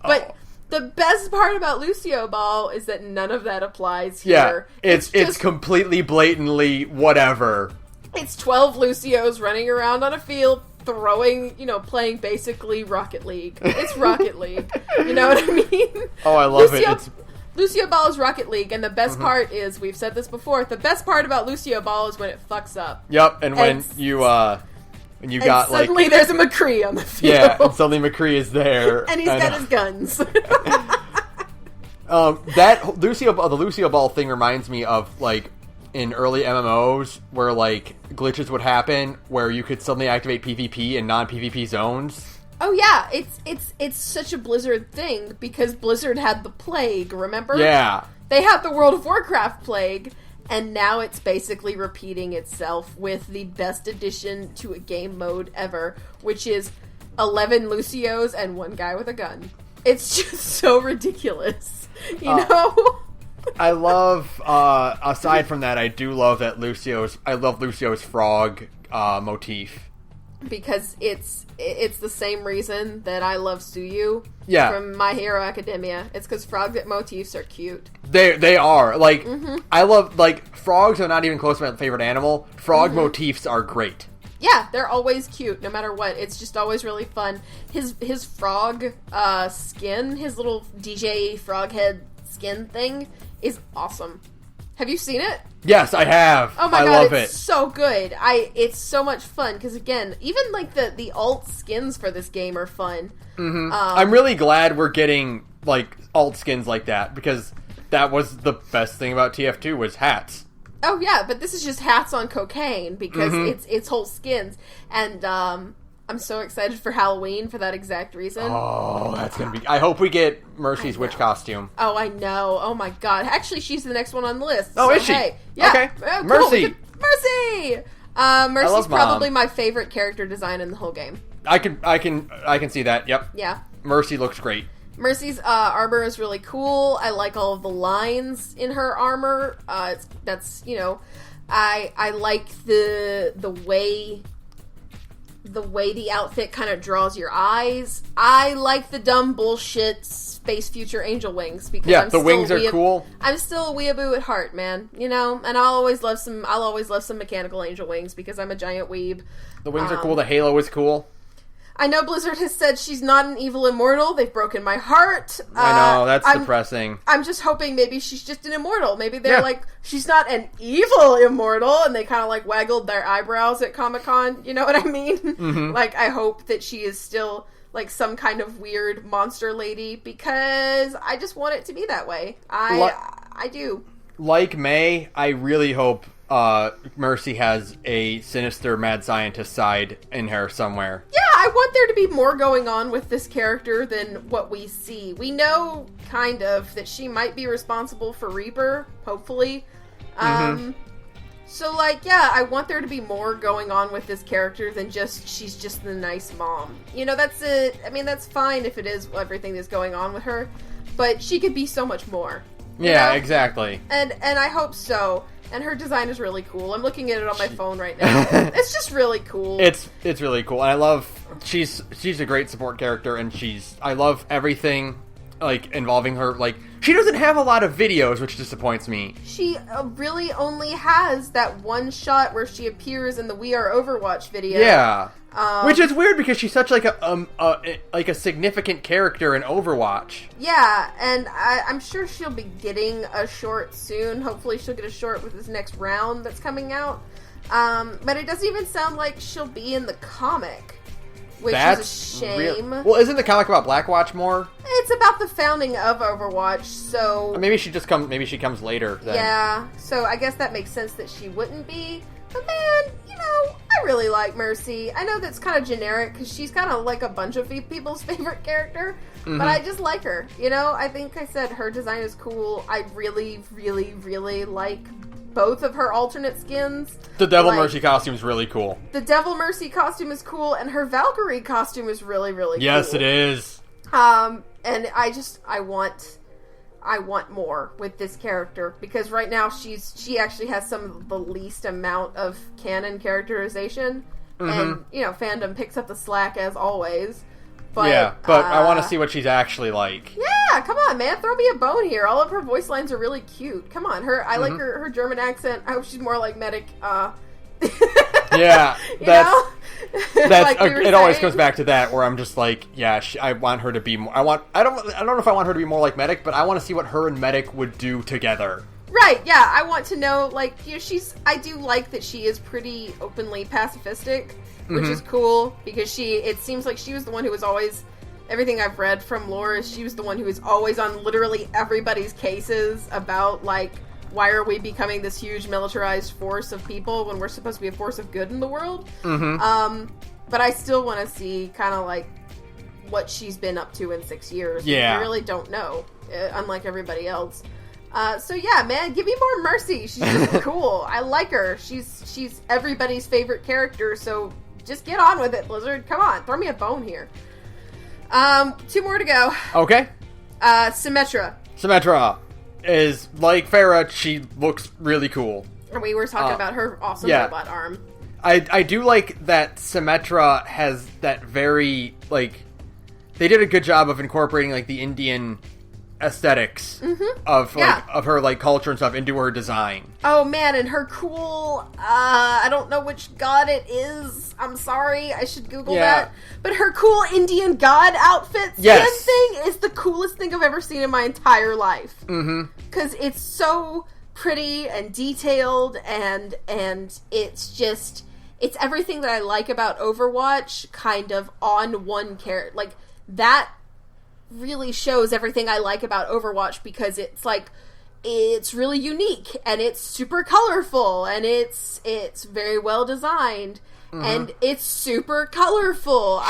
But the best part about Lucio Ball is that none of that applies here. Yeah, it's completely blatantly whatever. It's 12 Lucios running around on a field, throwing, you know, playing basically Rocket League. It's Rocket League. You know what I mean? Oh, I love it. Lucio Ball is Rocket League, and the best part is, we've said this before, the best part about Lucio Ball is when it fucks up. Yep, and when you got, like... suddenly there's a McCree on the field. Yeah, and suddenly McCree is there. And he's got his guns. The Lucio Ball thing reminds me of, like, in early MMOs, where, like, glitches would happen, where you could suddenly activate PvP in non-PvP zones. Oh yeah, it's such a Blizzard thing, because Blizzard had the plague, remember? Yeah. They had the World of Warcraft plague, and now it's basically repeating itself with the best addition to a game mode ever, which is 11 Lucios and one guy with a gun. It's just so ridiculous, you know? I love, aside from that, I do love that Lucio's frog motif. Because it's the same reason that I love Suyu from My Hero Academia. It's because frog motifs are cute. They are. Like, I love, like, frogs are not even close to my favorite animal. Frog motifs are great. Yeah, they're always cute, no matter what. It's just always really fun. His frog skin, his little DJ frog head skin thing is awesome. Have you seen it? Yes, I have. Oh my god, love it's so good. It's so much fun, because again, even like the alt skins for this game are fun. Mm-hmm. I'm really glad we're getting like alt skins like that, because that was the best thing about TF2 was hats. Oh yeah, but this is just hats on cocaine, because it's whole skins. And I'm so excited for Halloween for that exact reason. Oh, that's gonna be... I hope we get Mercy's witch costume. Oh, I know. Oh my god. Actually, she's the next one on the list. Oh, so, is she? Hey. Yeah. Okay. Cool. Mercy! Mercy's probably my favorite character design in the whole game. I can see that. Yep. Yeah. Mercy looks great. Mercy's armor is really cool. I like all of the lines in her armor. I like the way the outfit kind of draws your eyes. I like the dumb bullshit space future angel wings, because the wings are cool. I'm still a weeaboo at heart, man. And I'll always love some mechanical angel wings, because I'm a giant weeb. The wings are cool. The halo is cool. I know Blizzard has said she's not an evil immortal. They've broken my heart. I know, that's depressing. I'm just hoping maybe she's just an immortal. Maybe they're like, she's not an evil immortal, and they kind of like waggled their eyebrows at Comic-Con. You know what I mean? Mm-hmm. Like, I hope that she is still like some kind of weird monster lady, because I just want it to be that way. I do. Like May, I really hope Mercy has a sinister mad scientist side in her somewhere. Yeah, I want there to be more going on with this character than what we see. We know, kind of, that she might be responsible for Reaper, hopefully. So, like, yeah, I want there to be more going on with this character than just, she's just the nice mom. That's it. I mean, that's fine if it is everything that's going on with her, but she could be so much more. Yeah, exactly. And I hope so. And her design is really cool. I'm looking at it on my phone right now. It's just really cool. It's really cool. And I love... She's a great support character, and I love everything, like, involving her. Like, she doesn't have a lot of videos, which disappoints me. She really only has that one shot where she appears in the We Are Overwatch video. Yeah. Which is weird, because she's such like a significant character in Overwatch. Yeah, and I'm sure she'll be getting a short soon. Hopefully she'll get a short with this next round that's coming out. But it doesn't even sound like she'll be in the comic, which is a shame. Well, isn't the comic about Blackwatch more? It's about the founding of Overwatch, so... Maybe she comes later then. Yeah, so I guess that makes sense that she wouldn't be. But man, I really like Mercy. I know that's kind of generic, because she's kind of like a bunch of people's favorite character, but I just like her. I think I said her design is cool. I really, really, really like both of her alternate skins. The Devil Mercy costume is really cool. The Devil Mercy costume is cool, and her Valkyrie costume is really, really cool. Yes, it is. And I want more with this character, because right now she actually has some of the least amount of canon characterization, and fandom picks up the slack as always. But, but I want to see what she's actually like. Yeah, come on, man, throw me a bone here. All of her voice lines are really cute. Come on, I like her German accent. I hope she's more like Medic. Yeah, that's like it. Always comes back to that, where I'm just like, yeah, I want her to be more. I don't know if I want her to be more like Medic, but I want to see what her and Medic would do together. Right? Yeah, I want to know. Like, I do like that she is pretty openly pacifistic, which is cool, because it seems like she was the one who was always. Everything I've read from lore is she was the one who was always on literally everybody's cases about, like, why are we becoming this huge militarized force of people when we're supposed to be a force of good in the world? But I still want to see kind of like what she's been up to in 6 years. Yeah. I really don't know, unlike everybody else. So yeah, man, give me more Mercy. She's just cool. I like her. She's everybody's favorite character, so just get on with it, Blizzard. Come on, throw me a bone here. 2 more to go. Okay. Symmetra. Symmetra is like Farah. She looks really cool. We were talking about her awesome robot arm. I do like that Symmetra has that very, like, they did a good job of incorporating, like, the Indian aesthetics of her, like, culture and stuff into her design. Oh, man, and her cool, I don't know which god it is. I'm sorry, I should Google that. But her cool Indian god outfit skin thing is the coolest thing I've ever seen in my entire life. Because it's so pretty and detailed, and it's everything that I like about Overwatch kind of on one character. Like, that really shows everything I like about Overwatch, because it's like, it's really unique, and it's super colorful, and it's very well designed, and it's super colorful.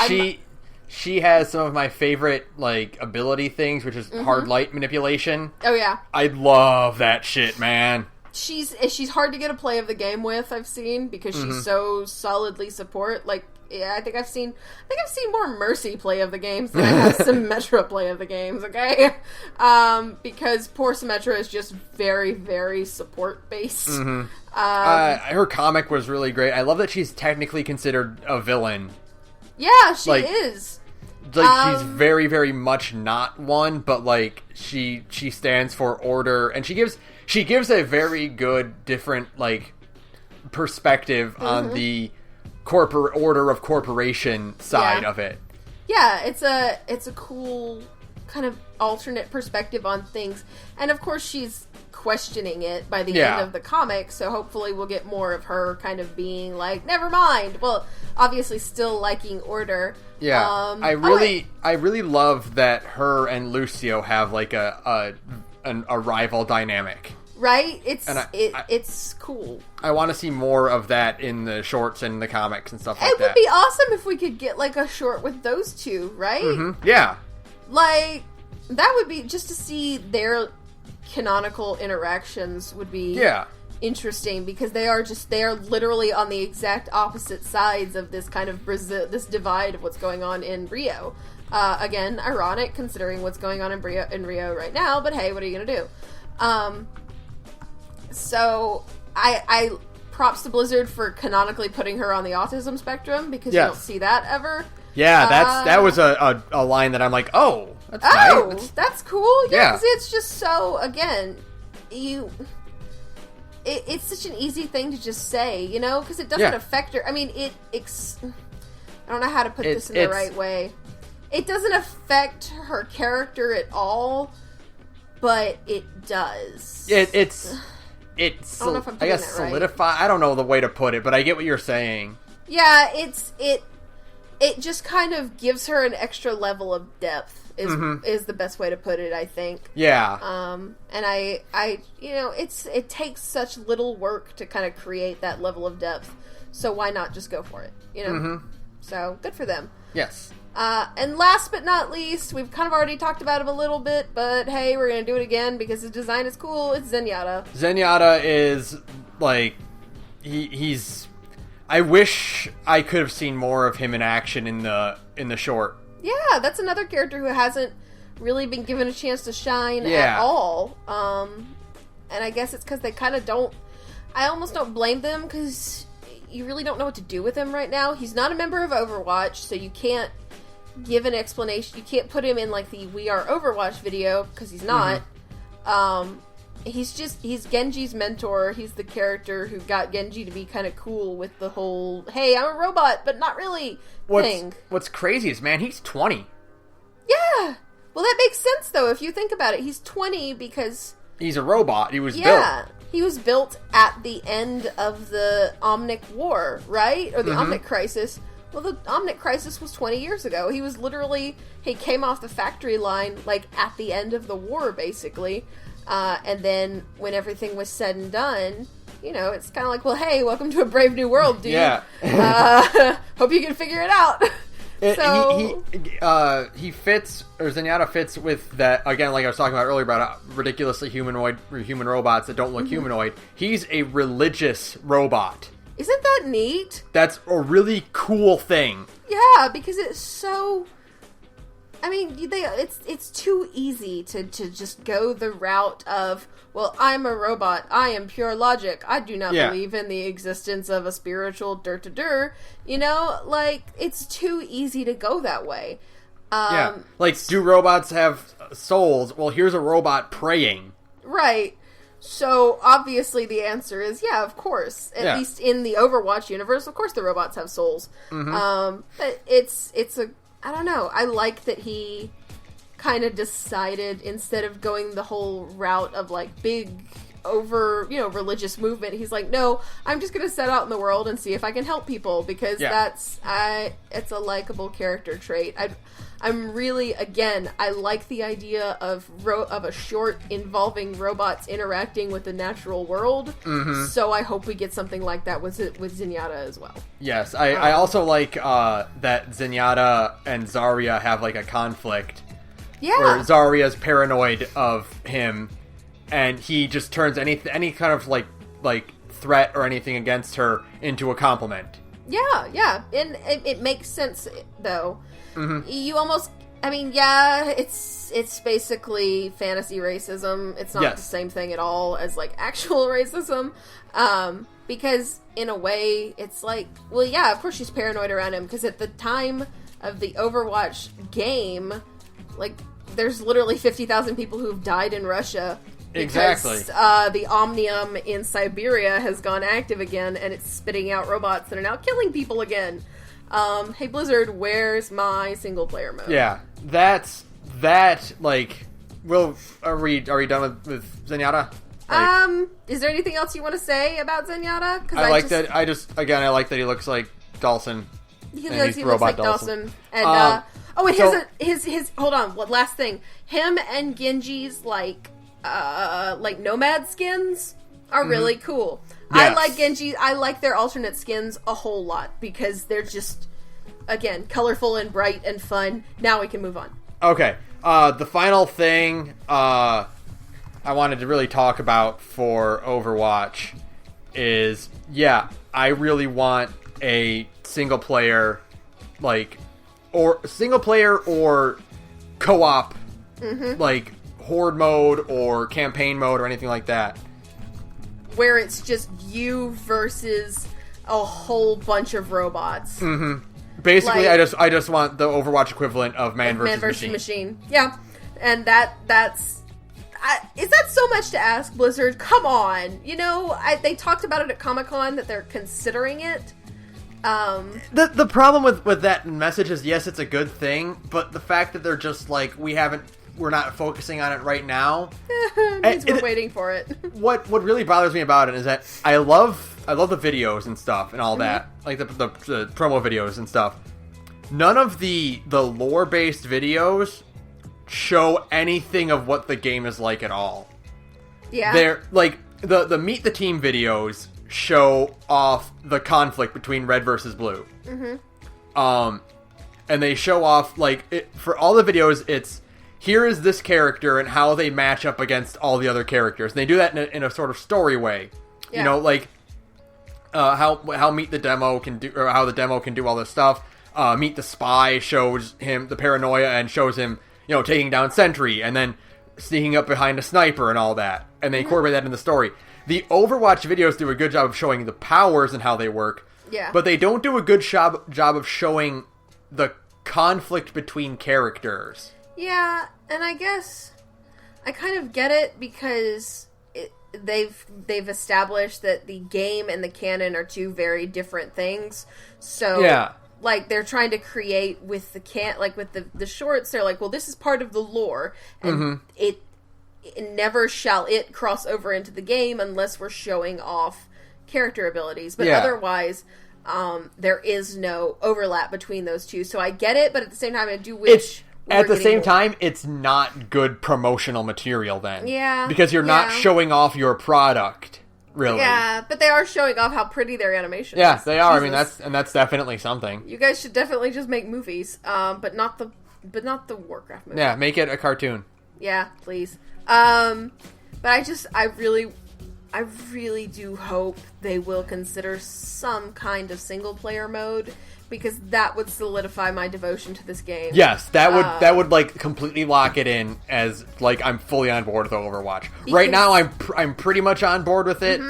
She has some of my favorite, like, ability things, which is hard light manipulation. Oh, yeah. I love that shit, man. She's hard to get a play of the game with, I've seen, because she's so solidly support. Like, yeah, I think I've seen more Mercy play of the games than I have Symmetra play of the games, okay? Because poor Symmetra is just very, very support-based. Her comic was really great. I love that she's technically considered a villain. Yeah, she is. Like, she's very, very much not one, but, like, she stands for order, and she gives a very good, different, like, perspective on the order of corporation side of it. Yeah, it's a cool kind of alternate perspective on things, and of course she's questioning it by the end of the comic, so hopefully we'll get more of her kind of being like, never mind. Well, obviously still liking order. Yeah, I really love that her and Lucio have like a rival dynamic. Right? It's cool. I want to see more of that in the shorts and the comics and stuff like that. It would be awesome if we could get like a short with those two, right? Yeah. Like, that would be, just to see their canonical interactions would be interesting, because they are literally on the exact opposite sides of this kind of this divide of what's going on in Rio. Again, ironic considering what's going on in Rio right now, but hey, what are you gonna do? So I props to Blizzard for canonically putting her on the autism spectrum, because you don't see that ever. Yeah, that was a line that I'm like, oh, that's nice. That's cool. Yeah, 'cause it's just so, again, it's such an easy thing to just say, you know, because it doesn't affect her. I mean, I don't know how to put this in the right way. It doesn't affect her character at all, but it does. It's I don't know if I'm doing that right. Solidify. I don't know the way to put it, but I get what you're saying. Yeah, it just kind of gives her an extra level of depth. Is the best way to put it, I think. Yeah. And I it takes such little work to kind of create that level of depth. So why not just go for it? You know. So good for them. Yes. And last but not least, we've kind of already talked about him a little bit, but hey, we're gonna do it again because his design is cool. It's Zenyatta. Zenyatta is like he's. I wish I could have seen more of him in action in the short. Yeah, that's another character who hasn't really been given a chance to shine at all. And I guess it's because they kind of don't... I almost don't blame them, because you really don't know what to do with him right now. He's not a member of Overwatch, so you can't give an explanation. You can't put him in, like, the We Are Overwatch video, because he's not. He's Genji's mentor. He's the character who got Genji to be kind of cool with the whole, hey, I'm a robot, but not really thing. What's crazy is, man, he's 20. Yeah. Well, that makes sense, though, if you think about it. He's 20 because... He's a robot. He was built. Yeah. He was built at the end of the Omnic War, right? Or the Omnic Crisis. Well, the Omnic Crisis was 20 years ago. He was literally... He came off the factory line, like, at the end of the war, basically. And then when everything was said and done, you know, it's kind of like, well, hey, welcome to a brave new world, dude. Yeah. Hope you can figure it out. He fits, or Zenyatta fits with that, again, like I was talking about earlier about ridiculously human robots that don't look humanoid. He's a religious robot. Isn't that neat? That's a really cool thing. Yeah, because it's so... I mean, it's too easy to just go the route of, well, I'm a robot, I am pure logic, I do not believe in the existence of a spiritual dur-to-dur, you know? Like, it's too easy to go that way. Like, do robots have souls? Well, here's a robot praying. Right. So, obviously the answer is, yeah, of course. At least in the Overwatch universe, of course the robots have souls. But it's a... I don't know. I like that he kind of decided, instead of going the whole route of, like, big over, religious movement. He's like, no, I'm just going to set out in the world and see if I can help people, because it's a likable character trait. I'm really, again, I like the idea of a short involving robots interacting with the natural world. Mm-hmm. So I hope we get something like that with Zenyatta as well. Yes, I also like that Zenyatta and Zarya have like a conflict. Yeah. Where Zarya's paranoid of him, and he just turns any kind of like threat or anything against her into a compliment. Yeah, and it makes sense though. Mm-hmm. You almost, it's basically fantasy racism. It's not the same thing at all as like actual racism, because in a way it's like, well, yeah, of course she's paranoid around him, because at the time of the Overwatch game, like, there's literally 50,000 people who've died in Russia. Exactly. The Omnium in Siberia has gone active again, and it's spitting out robots that are now killing people again. Hey Blizzard, where's my single player mode? Yeah, like, are we done with Zenyatta? Is there anything else you want to say about Zenyatta? I like that he looks like Dawson. He looks like Dawson. And his hold on, what last thing? Him and Genji's like nomad skins are really cool. Yes. I like Genji. I like their alternate skins a whole lot, because they're just, again, colorful and bright and fun. Now we can move on. Okay. The final thing I wanted to really talk about for Overwatch is, I really want a single player or co-op, like horde mode or campaign mode or anything like that, where it's just you versus a whole bunch of robots. Mm-hmm. Basically, I just want the Overwatch equivalent of man versus machine. Yeah, and is that so much to ask, Blizzard? Come on, they talked about it at Comic-Con that they're considering it. The problem with that message is, yes, it's a good thing, but the fact that they're just like, we're not focusing on it right now. Means we're waiting for it. What really bothers me about it is that I love the videos and stuff and all that, like the promo videos and stuff. None of the lore based videos show anything of what the game is like at all. Yeah, they're like the Meet the Team videos show off the conflict between red versus blue. Mm-hmm. And they show off, for all the videos, it's, here is this character and how they match up against all the other characters. And they do that in a sort of story way. Yeah. How Meet the Demo can do, or how the demo can do all this stuff. Meet the Spy shows him the paranoia and shows him, taking down Sentry and then sneaking up behind a sniper and all that. And they incorporate that in the story. The Overwatch videos do a good job of showing the powers and how they work. Yeah. But they don't do a good job of showing the conflict between characters. Yeah, and I guess I kind of get it, because they've established that the game and the canon are two very different things. So yeah. They're trying to create with the shorts, they're like, well, this is part of the lore, and it never shall it cross over into the game unless we're showing off character abilities. But otherwise, there is no overlap between those two. So I get it, but at the same time, I do wish... At the same time, it's not good promotional material then. Yeah. Because you're not showing off your product, really. Yeah, but they are showing off how pretty their animation is. Yeah, they are. Jesus. I mean, that's definitely something. You guys should definitely just make movies, but not the Warcraft movie. Yeah, make it a cartoon. Yeah, please. But I really do hope they will consider some kind of single player mode, because that would solidify my devotion to this game. Yes, that would completely lock it in as I'm fully on board with Overwatch. Right now, I'm pretty much on board with it,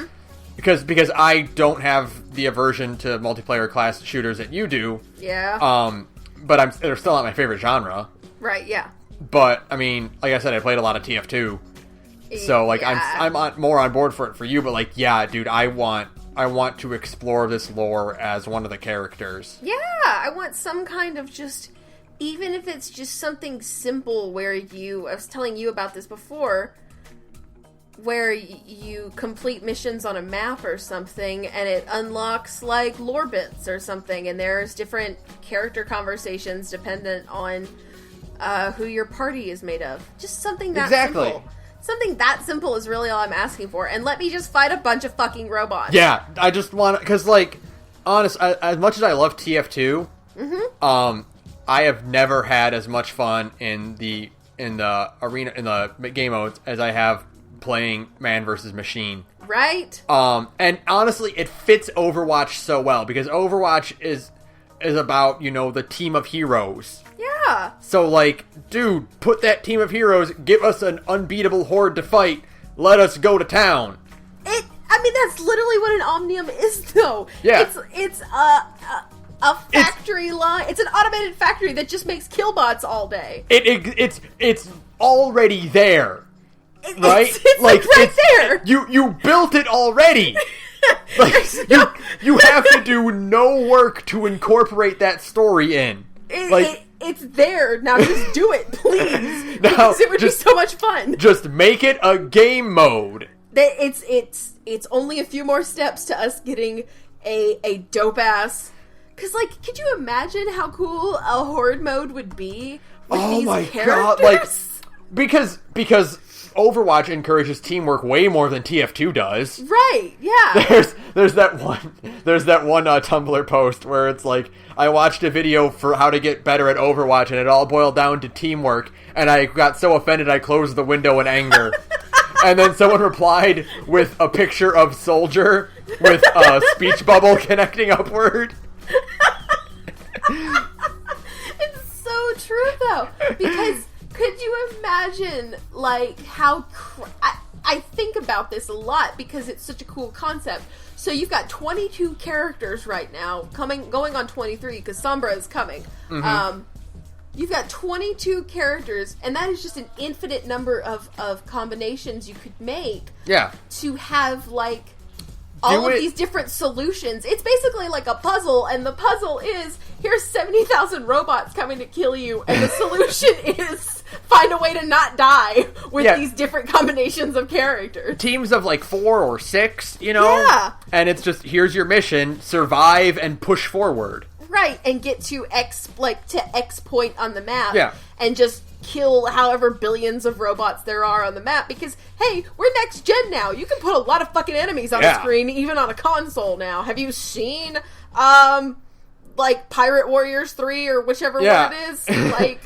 because I don't have the aversion to multiplayer class shooters that you do. Yeah. But they're still not my favorite genre. Right. Yeah. But I mean, like I said, I played a lot of TF2, so I'm more on board for you. But dude, I want to explore this lore as one of the characters. Yeah, I want some kind of just, even if it's just something simple where I was telling you about this before, where you complete missions on a map or something, and it unlocks, like, lore bits or something, and there's different character conversations dependent on who your party is made of. Just something that simple. Something that simple is really all I'm asking for, and let me just fight a bunch of fucking robots. Yeah, I just want to, because, like, honest, as much as I love TF2, I have never had as much fun in the arena, in the game modes, as I have playing man versus machine. Right? And honestly, it fits Overwatch so well, because Overwatch is about, the team of heroes. Yeah. So, like, dude, put that team of heroes, give us an unbeatable horde to fight, let us go to town. That's literally what an Omnium is, though. Yeah. It's a factory line. It's an automated factory that just makes killbots all day. It's already there. Right? It's like right there. You built it already. Like, you have to do no work to incorporate that story in. It's there. Now just do it, please. Because it would be so much fun. Just make it a game mode. It's only a few more steps to us getting a dope ass. Because, like, could you imagine how cool a horde mode would be with these characters? God, like, because Overwatch encourages teamwork way more than TF2 does. Right, yeah. There's that one Tumblr post where it's like, I watched a video for how to get better at Overwatch, and it all boiled down to teamwork, and I got so offended I closed the window in anger. And then someone replied with a picture of Soldier with a speech bubble connecting upward. It's so true, though, because could you imagine, like, how... I think about this a lot because it's such a cool concept. So you've got 22 characters right now, going on 23, because Sombra is coming. Mm-hmm. You've got 22 characters, and that is just an infinite number of combinations you could make. Yeah. To have, like, all of these different solutions. It's basically like a puzzle, and the puzzle is, here's 70,000 robots coming to kill you, and the solution is find a way to not die with these different combinations of characters. Teams of, like, 4 or 6, Yeah. And it's just, here's your mission, survive and push forward. Right, and get to X point on the map. Yeah. And just kill however billions of robots there are on the map, because, hey, we're next gen now. You can put a lot of fucking enemies on the screen, even on a console now. Have you seen, like, Pirate Warriors 3 or whichever one it is? Like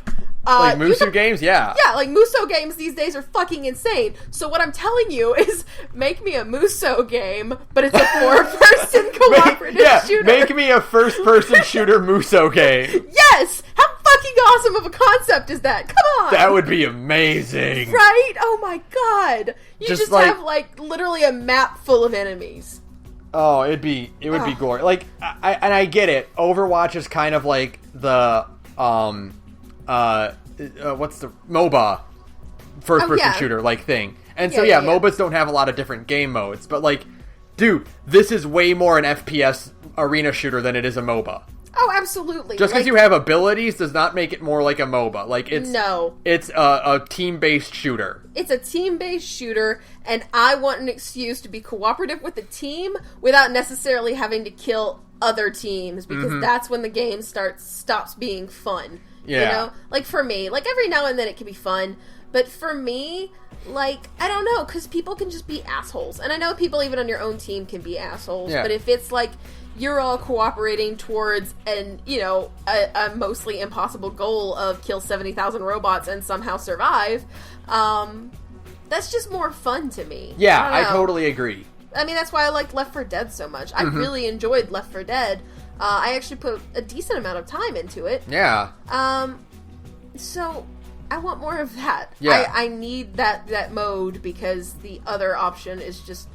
Muso games? Yeah. Yeah, like, Muso games these days are fucking insane. So what I'm telling you is, make me a Muso game, but it's a 4-person cooperative shooter. Make me a first-person shooter Muso game. Yes! How fucking awesome of a concept is that? Come on! That would be amazing. Right? Oh my god. You just have, like, literally a map full of enemies. Oh, it would be gory. Like, I get it. Overwatch is kind of like the, what's the MOBA first-person shooter like thing, and so MOBAs don't have a lot of different game modes. But, like, dude, this is way more an FPS arena shooter than it is a MOBA. Oh, absolutely. Just because you have abilities does not make it more like a MOBA. Like, it's a team-based shooter. It's a team-based shooter, and I want an excuse to be cooperative with the team without necessarily having to kill other teams, because that's when the game stops being fun. Yeah. You know? Like, for me, like, every now and then it can be fun, but for me, like, I don't know, because people can just be assholes. And I know people even on your own team can be assholes, but if it's, like, you're all cooperating towards a mostly impossible goal of kill 70,000 robots and somehow survive, that's just more fun to me. Yeah, I totally agree. I mean, that's why I liked Left 4 Dead so much. I really enjoyed Left 4 Dead. I actually put a decent amount of time into it. Yeah. So I want more of that. Yeah. I need that mode, because the other option is just,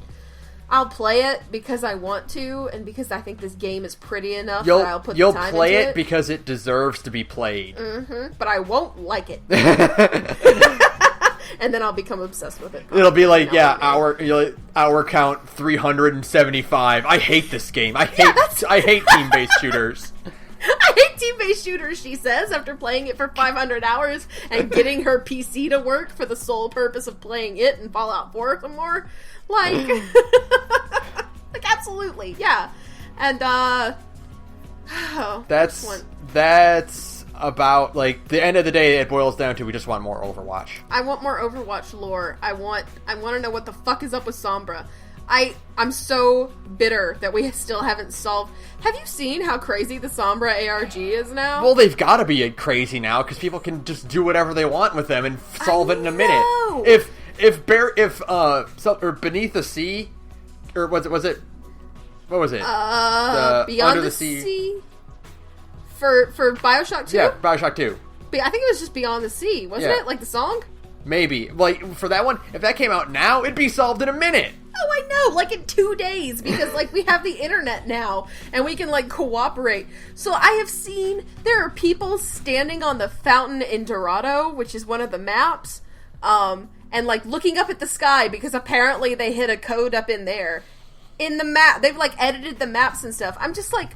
I'll play it because I want to, and because I think this game is pretty enough that I'll put the time into it. You'll play it because it deserves to be played. But I won't like it. And then I'll become obsessed with it. It'll be like, hour count 375. I hate this game. I hate team-based shooters. I hate team-based turn-based shooter, she says, after playing it for 500 hours and getting her PC to work for the sole purpose of playing it and Fallout 4 some more. Like, like, absolutely, yeah. And, that's about, like, the end of the day, it boils down to we just want more Overwatch. I want more Overwatch lore. I want to know what the fuck is up with Sombra. I'm so bitter that we still haven't solved. Have you seen how crazy the Sombra ARG is now? Well, they've got to be crazy now because people can just do whatever they want with them and solve it in a minute. If Beneath the Sea, or was it? What was it? Beyond Under the Sea. For BioShock 2? Yeah, BioShock 2. I think it was just Beyond the Sea, wasn't it? Like the song? Maybe. Like, for that one, if that came out now, it'd be solved in a minute. Oh, I know, like in 2 days, because, like, we have the internet now, and we can, like, cooperate. So I have seen, there are people standing on the fountain in Dorado, which is one of the maps, and, like, looking up at the sky, because apparently they hit a code up in there. In the map, they've, like, edited the maps and stuff. I'm just like,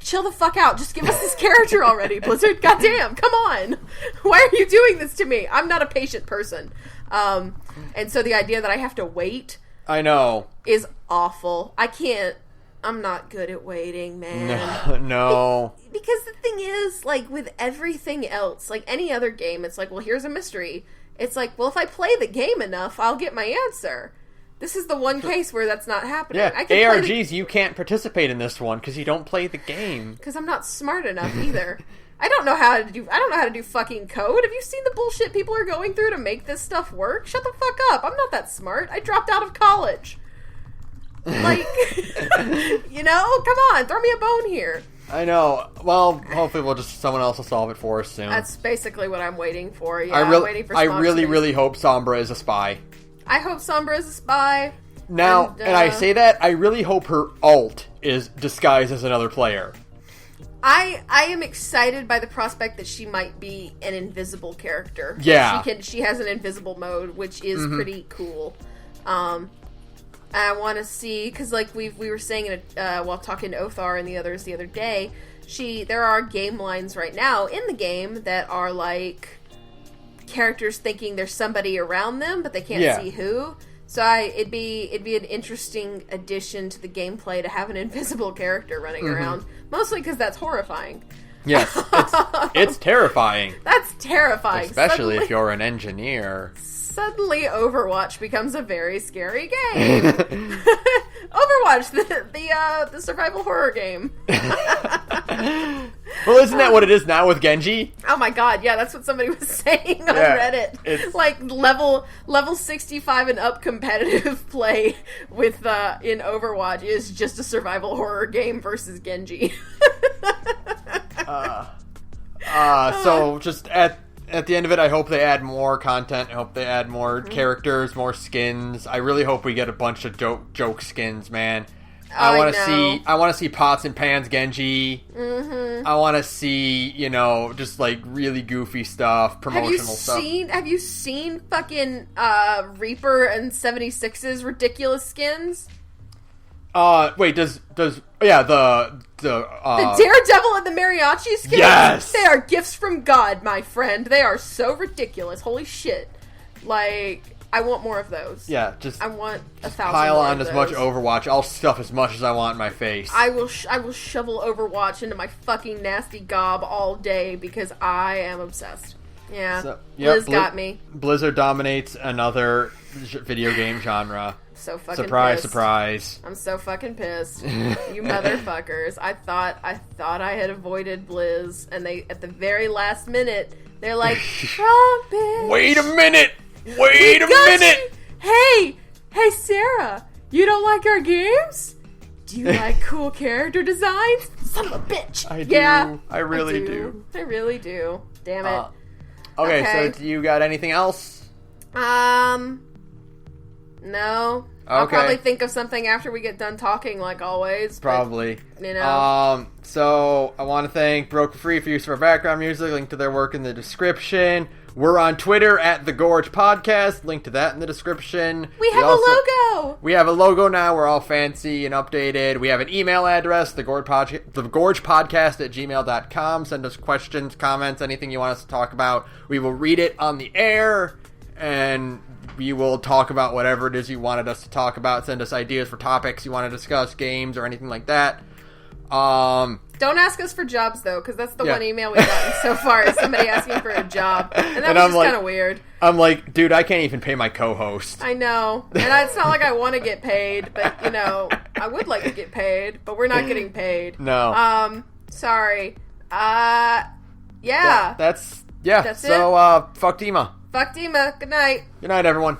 chill the fuck out. Just give us this character already, Blizzard. Goddamn, come on. Why are you doing this to me? I'm not a patient person. And so the idea that I have to wait... I know. Is awful. I'm not good at waiting, man. No. Because the thing is, like, with everything else, like any other game, it's like, well, here's a mystery. It's like, well, if I play the game enough, I'll get my answer. This is the one case where that's not happening. Yeah, ARGs, you can't participate in this one because you don't play the game. Because I'm not smart enough either. I don't know how to do fucking code. Have you seen the bullshit people are going through to make this stuff work? Shut the fuck up. I'm not that smart. I dropped out of college. Like, you know? Come on, throw me a bone here. I know. Well, hopefully someone else will solve it for us soon. That's basically what I'm waiting for. Yeah, I'm waiting for sponsors. I really, really hope Sombra is a spy. I hope Sombra is a spy. Now, and I say that, I really hope her alt is disguised as another player. I am excited by the prospect that she might be an invisible character. Yeah. She has an invisible mode, which is pretty cool. I want to see, because like we were saying while talking to Othar and the others the other day, there are game lines right now in the game that are like characters thinking there's somebody around them, but they can't see who. So it'd be an interesting addition to the gameplay to have an invisible character running around. Mostly because that's horrifying. Yes, it's terrifying. That's terrifying. Especially if you're an engineer. Suddenly Overwatch becomes a very scary game. Overwatch, the survival horror game. Well, isn't that what it is now with Genji? Oh my god, yeah, that's what somebody was saying on Reddit. It's like level 65 and up competitive play with in Overwatch is just a survival horror game versus Genji. So just at the end of it, I hope they add more content. I hope they add more characters, more skins. I really hope we get a bunch of joke skins, man. I want to see Pots and Pans Genji. I want to see, just like really goofy stuff, promotional stuff. Have you seen fucking Reaper and 76's ridiculous skins? Wait, the Daredevil and the Mariachi skins? Yes! They are gifts from God, my friend. They are so ridiculous. Holy shit. Like, I want more of those. Yeah, I want 1,000 pile more on of as those. much Overwatch. I'll stuff as much as I want in my face. I will shovel Overwatch into my fucking nasty gob all day because I am obsessed. Yeah, so, Liz got me. Blizzard dominates another video game genre. So fucking surprise, pissed. Surprise. I'm so fucking pissed. You motherfuckers. I thought I had avoided Blizz, and they, at the very last minute, they're like, wrong bitch. Wait a minute! Wait a minute! Hey, Sara, you don't like our games? Do you like cool character designs? Son of a bitch. I do. Yeah, I really do. I really do. Damn it. Okay, so do you got anything else? No. Okay. I'll probably think of something after we get done talking, like always. Probably. But, so I want to thank Broke for Free for use of our background music. Link to their work in the description. We're on Twitter at The Gorge Podcast. Link to that in the description. We have a logo! We have a logo now. We're all fancy and updated. We have an email address, thegorgepodcast@gmail.com. Send us questions, comments, anything you want us to talk about. We will read it on the air, and we will talk about whatever it is you wanted us to talk about. Send us ideas for topics you want to discuss, games, or anything like that. Don't ask us for jobs, though, because that's the one email we've gotten so far is somebody asking for a job. And that was just kind of weird. I'm like, dude, I can't even pay my co-host. I know. And it's not like I want to get paid, but, I would like to get paid, but we're not getting paid. No. Sorry. That's it. So, fuck Dima. Fuck Dima. Good night. Good night, everyone.